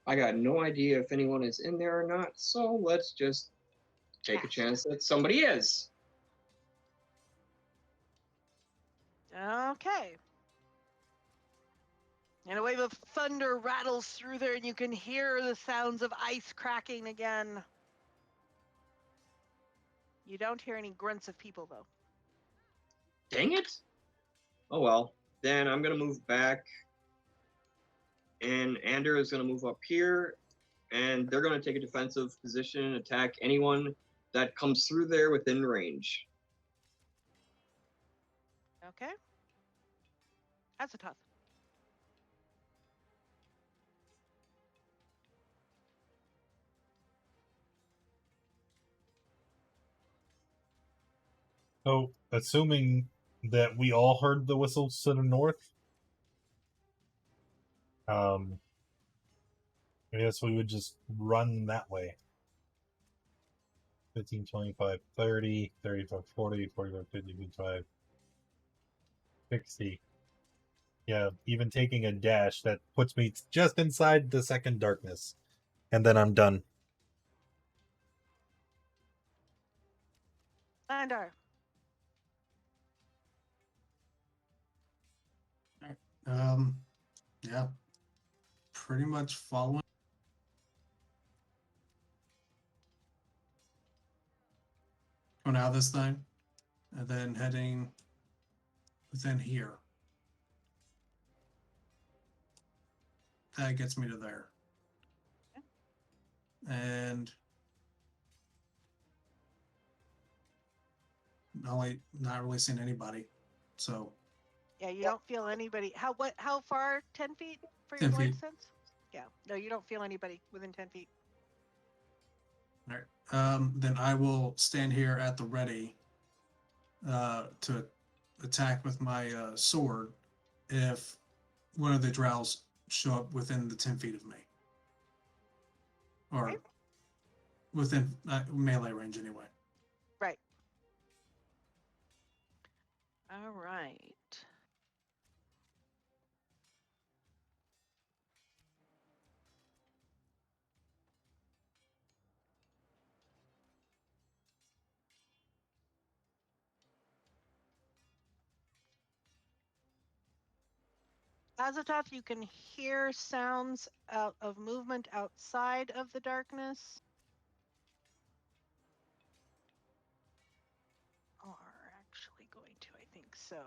I got no idea if anyone is in there or not, so let's just take a
Cast.
chance that somebody is.
Okay. And a wave of thunder rattles through there, and you can hear the sounds of ice cracking again. You don't hear any grunts of people, though.
Dang it! Oh well. Then I'm gonna move back, and Ander is gonna move up here, and they're gonna take a defensive position and attack anyone that comes through there within range.
Okay. That's a tough.
So, assuming that we all heard the whistles to the north, I guess we would just run that way. 15, 25, 30, 35, 40, 45, 50, 55, 60. Yeah, even taking a dash, that puts me just inside the second darkness. And then I'm done.
Landar.
Yeah, pretty much following. Going out this time, and then heading within here. That gets me to there. And not really seeing anybody. So
Yeah, you don't feel anybody. How far? 10 feet for your
10
blind
feet.
sense? Yeah. No, you don't feel anybody within 10 feet.
All right. Then I will stand here at the ready to attack with my sword if one of the drows show up within the 10 feet of me. Or
Okay.
within melee range anyway.
Right. All right. Azathoth, you can hear sounds out of movement outside of the darkness. Are actually going to, I think so.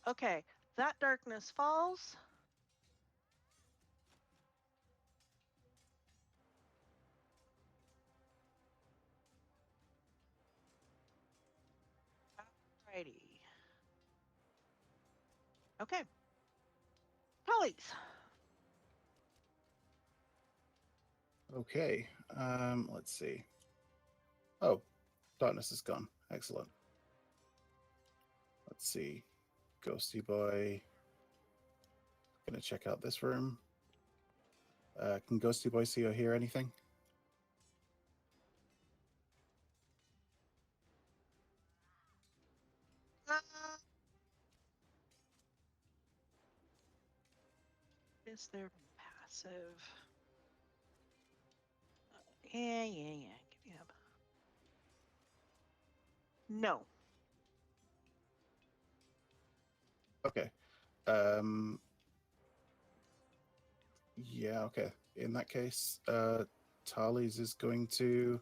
Okay, that darkness falls. Alrighty. Okay. Polly's.
Okay. Let's see. Oh, darkness is gone. Excellent. Let's see. Ghosty boy. Gonna check out this room. Can Ghosty boy see or hear anything?
Is there passive? Yeah. Give me up. No.
Okay. Yeah, okay. In that case, Tarly's is going to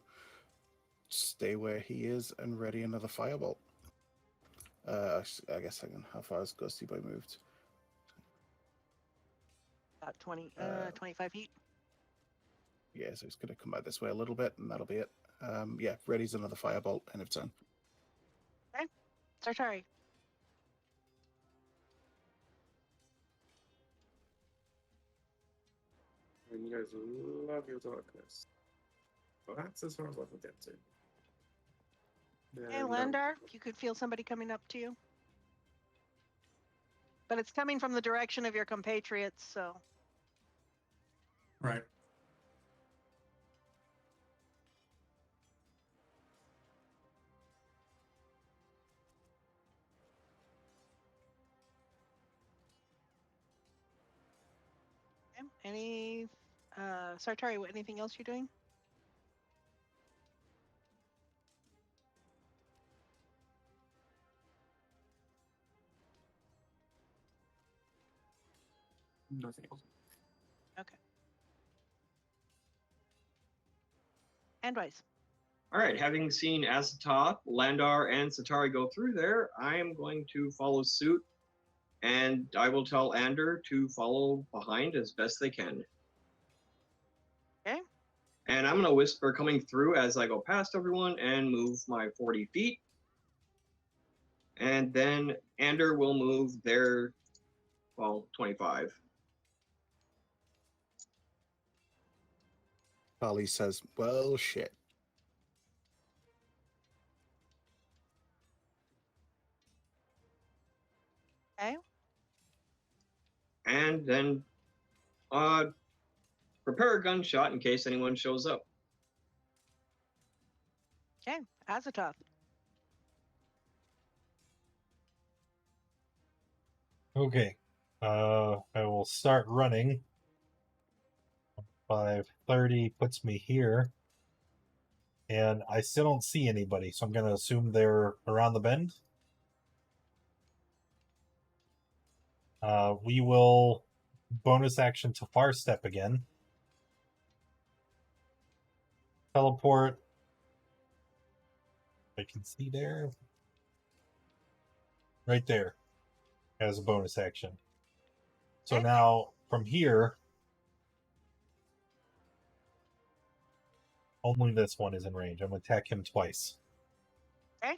stay where he is and ready another firebolt. I guess how far has Ghosty Boy moved?
About 20,
Uh,
25 feet.
Yeah, so he's going to come out this way a little bit, and that'll be it. Yeah, readies another firebolt end of turn.
Sartari.
And you guys love your darkness. Well, that's as far as I can get to.
Hey,
Then,
Landar, you could feel somebody coming up to you. But it's coming from the direction of your compatriots, so.
Right.
Okay. Any, Sartari, anything else you're doing?
nothing else.
Okay. Endwise.
All right, having seen Azatoth, Landar, and Satari go through there, I am going to follow suit, and I will tell Ander to follow behind as best they can.
Okay.
And I'm going to whisper coming through as I go past everyone and move my 40 feet. And then Ander will move their, 25.
Carly says, well, shit.
Okay.
And then prepare a gunshot in case anyone shows up.
Okay. Azatoth.
Okay. I will start running. 530 puts me here. And I still don't see anybody, so I'm going to assume they're around the bend. We will bonus action to far step again. Teleport. I can see there. Right there. As a bonus action. So
Okay.
now from here, only this one is in range. I'm going to attack him twice.
Okay.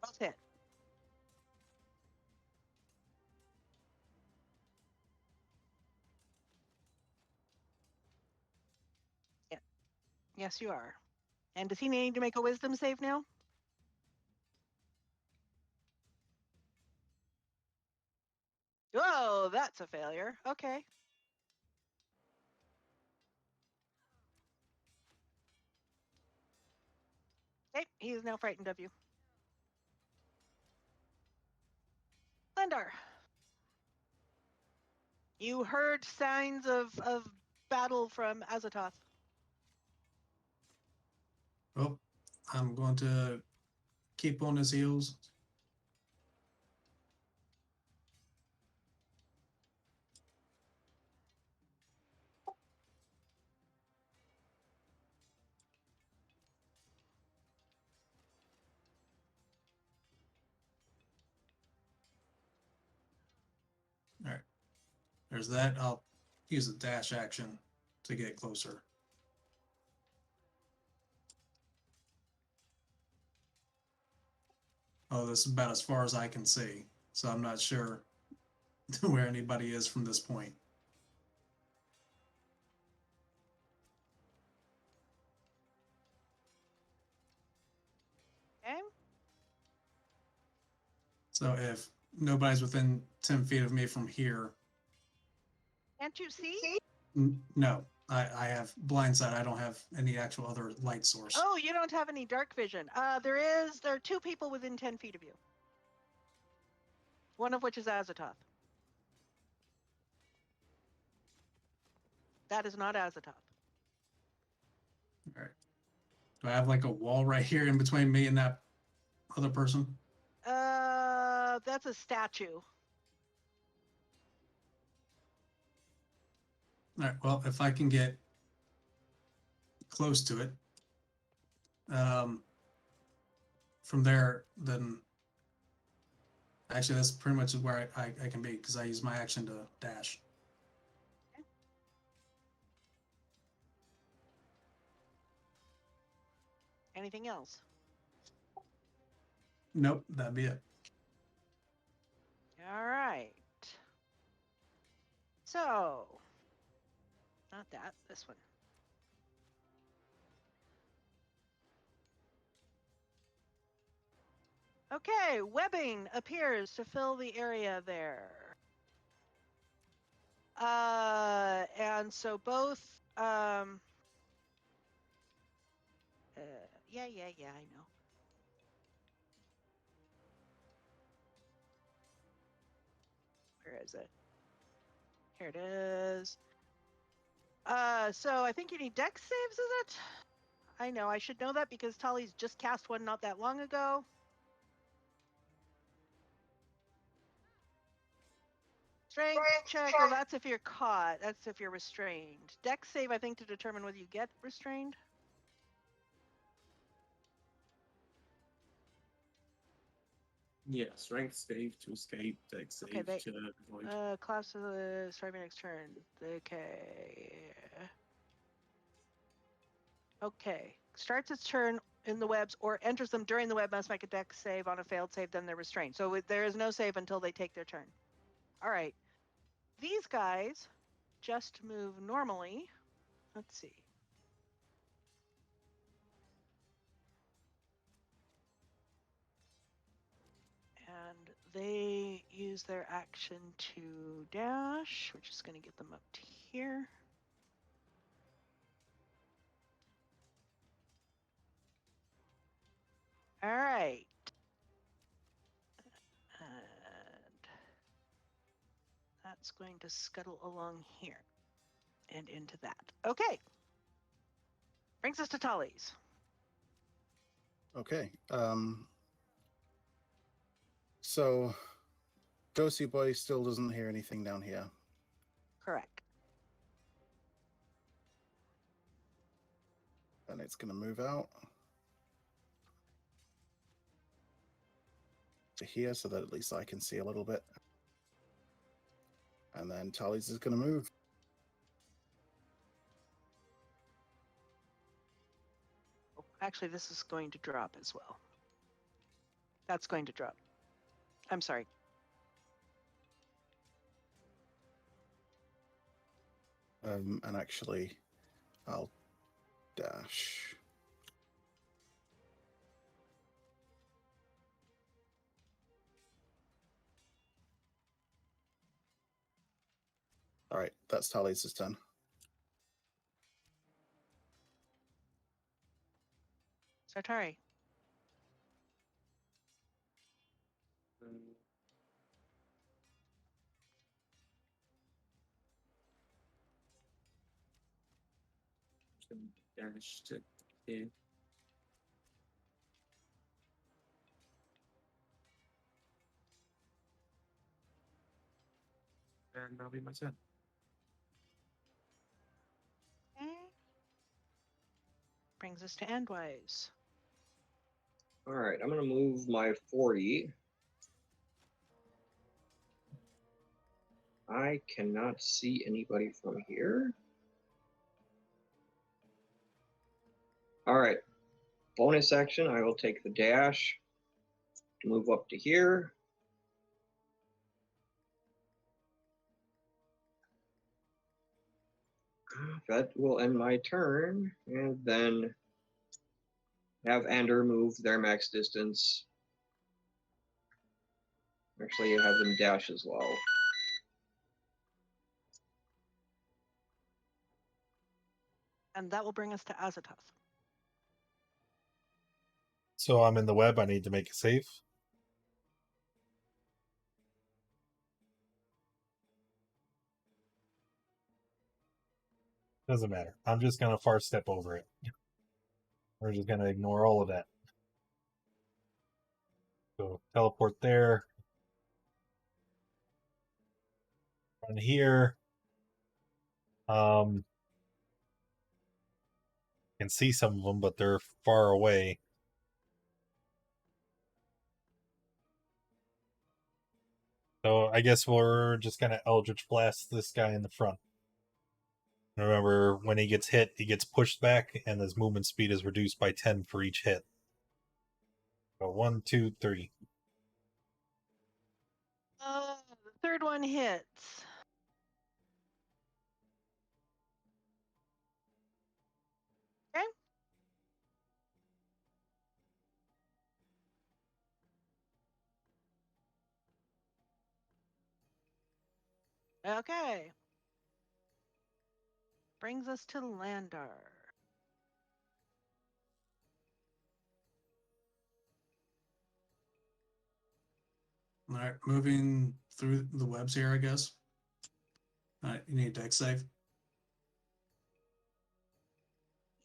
Both hit. Yeah. Yes, you are. And does he need to make a wisdom save now? Oh, that's a failure. Okay. Okay, he is now frightened of you. Landar. You heard signs of battle from Azatoth.
Well, I'm going to keep on his heels. All right. There's that. I'll use a dash action to get closer. Oh, this is about as far as I can see, so I'm not sure where anybody is from this point.
Okay.
So if nobody's within 10 feet of me from here,
Can't you see?
no, I have blindsight. I don't have any actual other light source.
Oh, you don't have any dark vision. There are 2 people within 10 feet of you. One of which is Azatoth. That is not Azatoth.
All right. Do I have like a wall right here in between me and that other person?
That's a statue.
All right. Well, if I can get close to it, from there, then actually that's pretty much where I can be because I use my action to dash.
Anything else?
Nope, that'd be it.
All right. So, not that, this one. Okay, webbing appears to fill the area there. And so both, yeah, I know. Where is it? Here it is. So I think you need dex saves, is it? I know, I should know that because Tali's just cast one not that long ago. Strength check, well, that's if you're caught. That's if you're restrained. Dex save, I think, to determine whether you get restrained.
Yeah, strength save to escape, dex save
Okay,
to avoid.
Class of the starting next turn. Okay. Okay. Starts its turn in the webs or enters them during the web must make a dex save. On a failed save, then they're restrained. So there is no save until they take their turn. All right. These guys just move normally. Let's see. And they use their action to dash, which is going to get them up to here. All right. And that's going to scuttle along here and into that. Okay. Brings us to Tali's.
Okay. So Ghosty Boy still doesn't hear anything down here.
Correct.
And it's going to move out to here so that at least I can see a little bit. And then Tally's is going to move.
Actually, this is going to drop as well. That's going to drop. I'm sorry.
And actually, I'll dash. All right, that's Tally's turn.
Sartari.
Dash to here. And that'll be my turn.
Okay. Brings us to Endwise.
All right, I'm gonna move my 40. I cannot see anybody from here. All right, bonus action. I will take the dash to move up to here. That will end my turn, and then have Ander move their max distance. Actually, have them dash as well.
And that will bring us to Azatoth.
So I'm in the web. I need to make a save. Doesn't matter. I'm just going to far step over it. We're just going to ignore all of that. So teleport there. Run here. Can see some of them, but they're far away. So I guess we're just going to Eldritch Blast this guy in the front. Remember, when he gets hit, he gets pushed back, and his movement speed is reduced by 10 for each hit. So 1, 2, 3.
The third one hits. Okay. Okay. Brings us to Landar.
All right, moving through the webs here, I guess. All right, you need a deck save.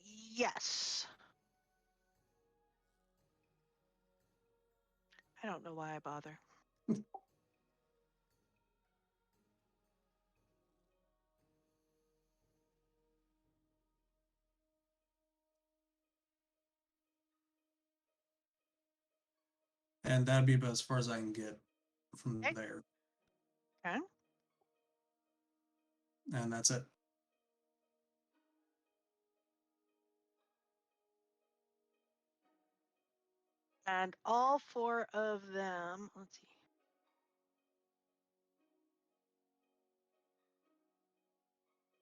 Yes. I don't know why I bother.
And that'd be about as far as I can get from
Okay.
there.
Okay.
And that's it.
And all four of them, let's see.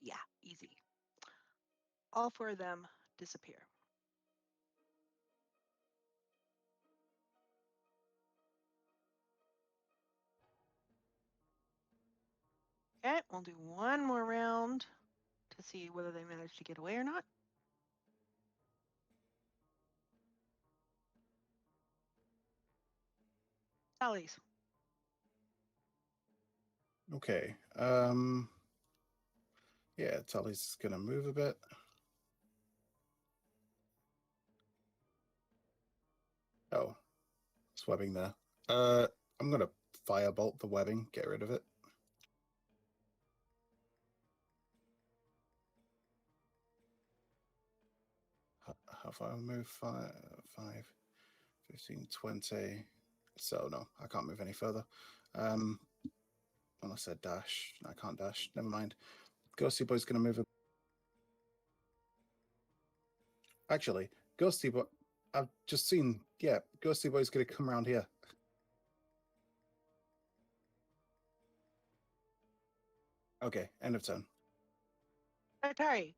Yeah, easy. All four of them disappear. Okay, we'll do one more round to see whether they manage to get away or not. Tallies.
Okay. Yeah, Tully's gonna move a bit. Oh, it's webbing there. I'm gonna firebolt the webbing, get rid of it. How far move? 5, 15, 20. So no, I can't move any further. Unless I dash. I can't dash. Never mind. Ghosty Boy's gonna move. Actually, Ghosty Boy. I've just seen. Yeah, Ghosty Boy's gonna come around here. Okay, end of turn.
Atari.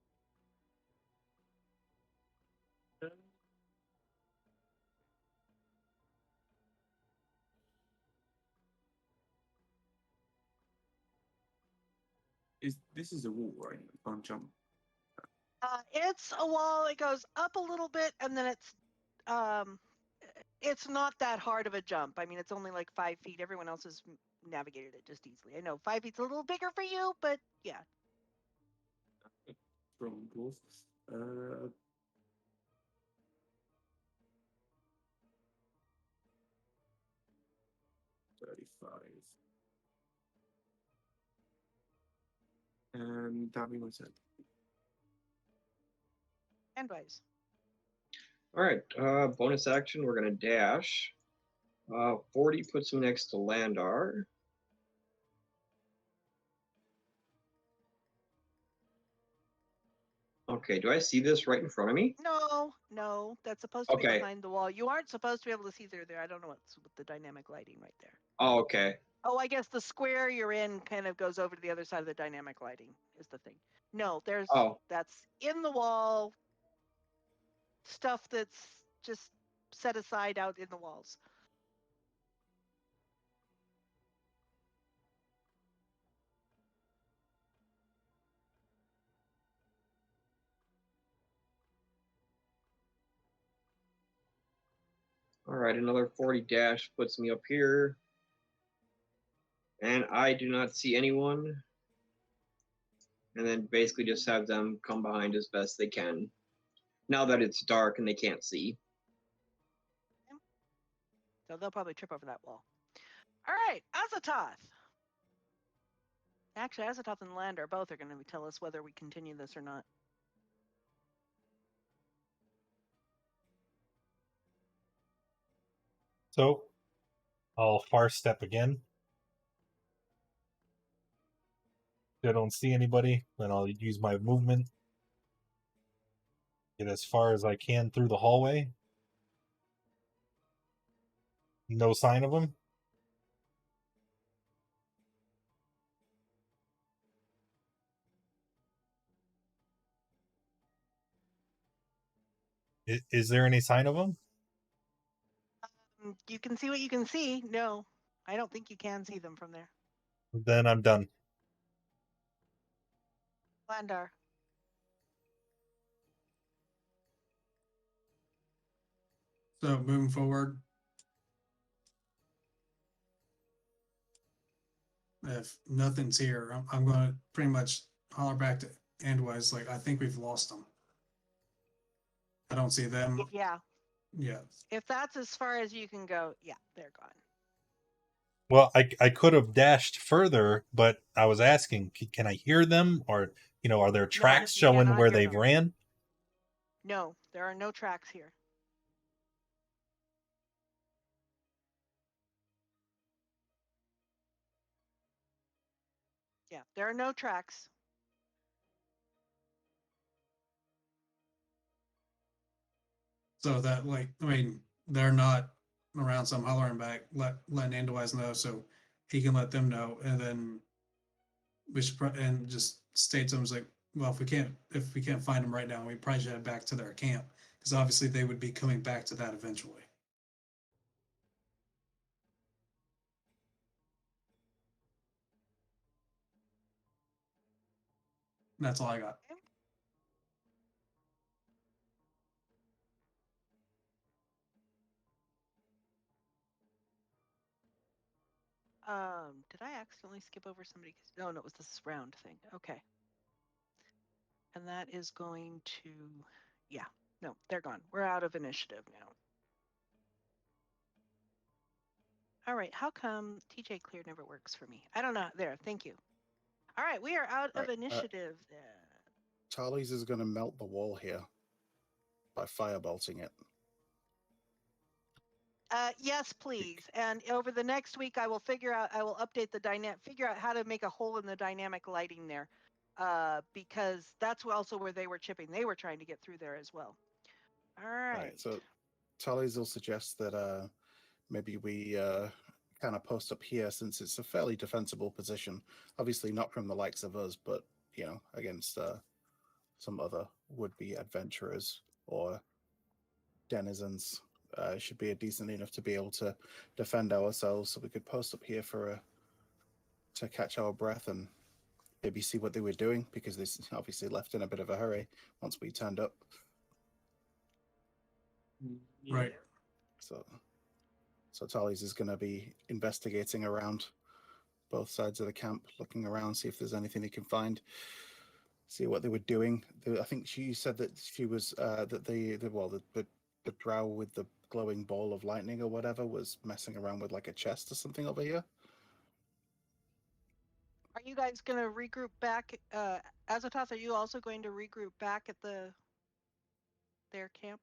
This is a wall, right? I can't jump.
It's a wall. It goes up a little bit, and then it's not that hard of a jump. I mean, it's only like 5 feet. Everyone else has navigated it just easily. I know 5 feet's a little bigger for you, but yeah.
Strong dwarf. 35. And that'll be my turn.
Handwise.
All right, bonus action, we're gonna dash. 40 puts me next to Landar. Okay, do I see this right in front of me?
No, that's supposed to be
Okay.
behind the wall. You aren't supposed to be able to see through there. I don't know what's with the dynamic lighting right there.
Oh, okay.
Oh, I guess the square you're in kind of goes over to the other side of the dynamic lighting is the thing. No, that's in the wall stuff that's just set aside out in the walls.
All right, another 40 dash puts me up here. And I do not see anyone. And then basically just have them come behind as best they can. Now that it's dark and they can't see.
So they'll probably trip over that wall. All right, Azatoth. Actually, Azatoth and Lander both are going to tell us whether we continue this or not.
So I'll far step again. If I don't see anybody, then I'll use my movement. Get as far as I can through the hallway. No sign of them. Is there any sign of them?
You can see what you can see. No, I don't think you can see them from there.
Then I'm done.
Landar.
So moving forward, if nothing's here, I'm going to pretty much holler back to Andwise, like, I think we've lost them. I don't see them.
Yeah.
Yeah.
If that's as far as you can go, yeah, they're gone.
Well, I could have dashed further, but I was asking, can I hear them, or are there tracks
you
showing
cannot
where
hear
they've
them.
ran?
No, there are no tracks here. Yeah, there are no tracks.
So that, like, I mean, they're not around, so I'm hollering back, letting Andwise know so he can let them know, and then we should and just state to them like, well, if we can't find them right now, we probably should head back to their camp, because obviously they would be coming back to that eventually. And that's all I got.
Did I accidentally skip over somebody? No, it was this round thing. Okay. And that is going to, yeah, no, they're gone. We're out of initiative now. All right, how come TJ Clear never works for me? I don't know. There, thank you. All right, we are out of initiative then.
Tarly's is going to melt the wall here by firebolting it.
Yes, please. And over the next week, I will update the figure out how to make a hole in the dynamic lighting there. Because that's also where they were chipping. They were trying to get through there as well. All right.
So Tarly's will suggest that maybe we kind of post up here, since it's a fairly defensible position. Obviously not from the likes of us, but against some other would-be adventurers or denizens. Should be decent enough to be able to defend ourselves. So we could post up here to catch our breath and maybe see what they were doing, because they obviously left in a bit of a hurry once we turned up.
Yeah.
Right.
So Tarly's is going to be investigating around both sides of the camp, looking around, see if there's anything he can find, see what they were doing. I think she said that she was that the drow with the glowing ball of lightning or whatever was messing around with like a chest or something over here.
Are you guys going to regroup back? Azototh, are you also going to regroup back at their camp?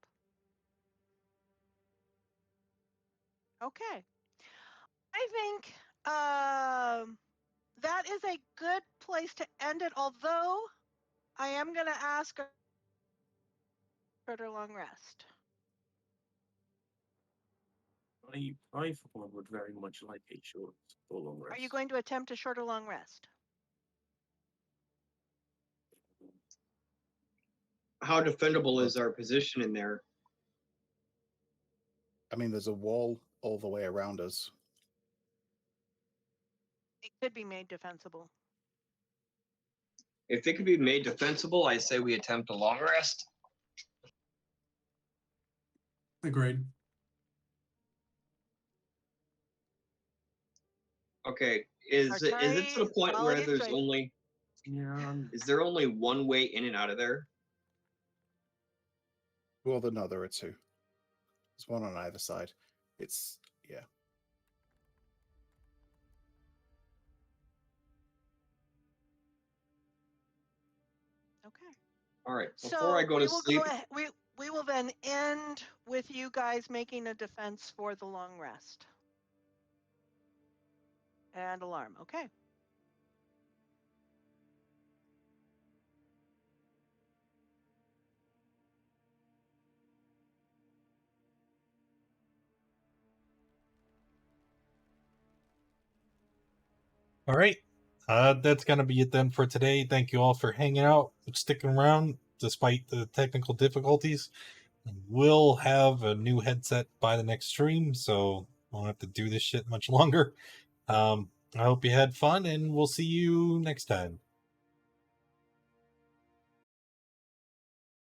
Okay. I think that is a good place to end it, although I am going to ask a shorter long rest.
I for one would very much like a short or long rest.
Are you going to attempt a short or long rest?
How defendable is our position in there?
I mean, there's a wall all the way around us.
It could be made defensible.
If it could be made defensible, I say we attempt a long rest.
Agreed.
Okay, is it to the point where there's only is there only one way in and out of there?
Well, no, there are two. There's one on either side. It's
Okay.
All right. Before
So
I go to sleep,
we will then end with you guys making a defense for the long rest. And alarm. Okay.
All right. That's going to be it then for today. Thank you all for hanging out, sticking around despite the technical difficulties. We'll have a new headset by the next stream, so I won't have to do this shit much longer. I hope you had fun, and we'll see you next time.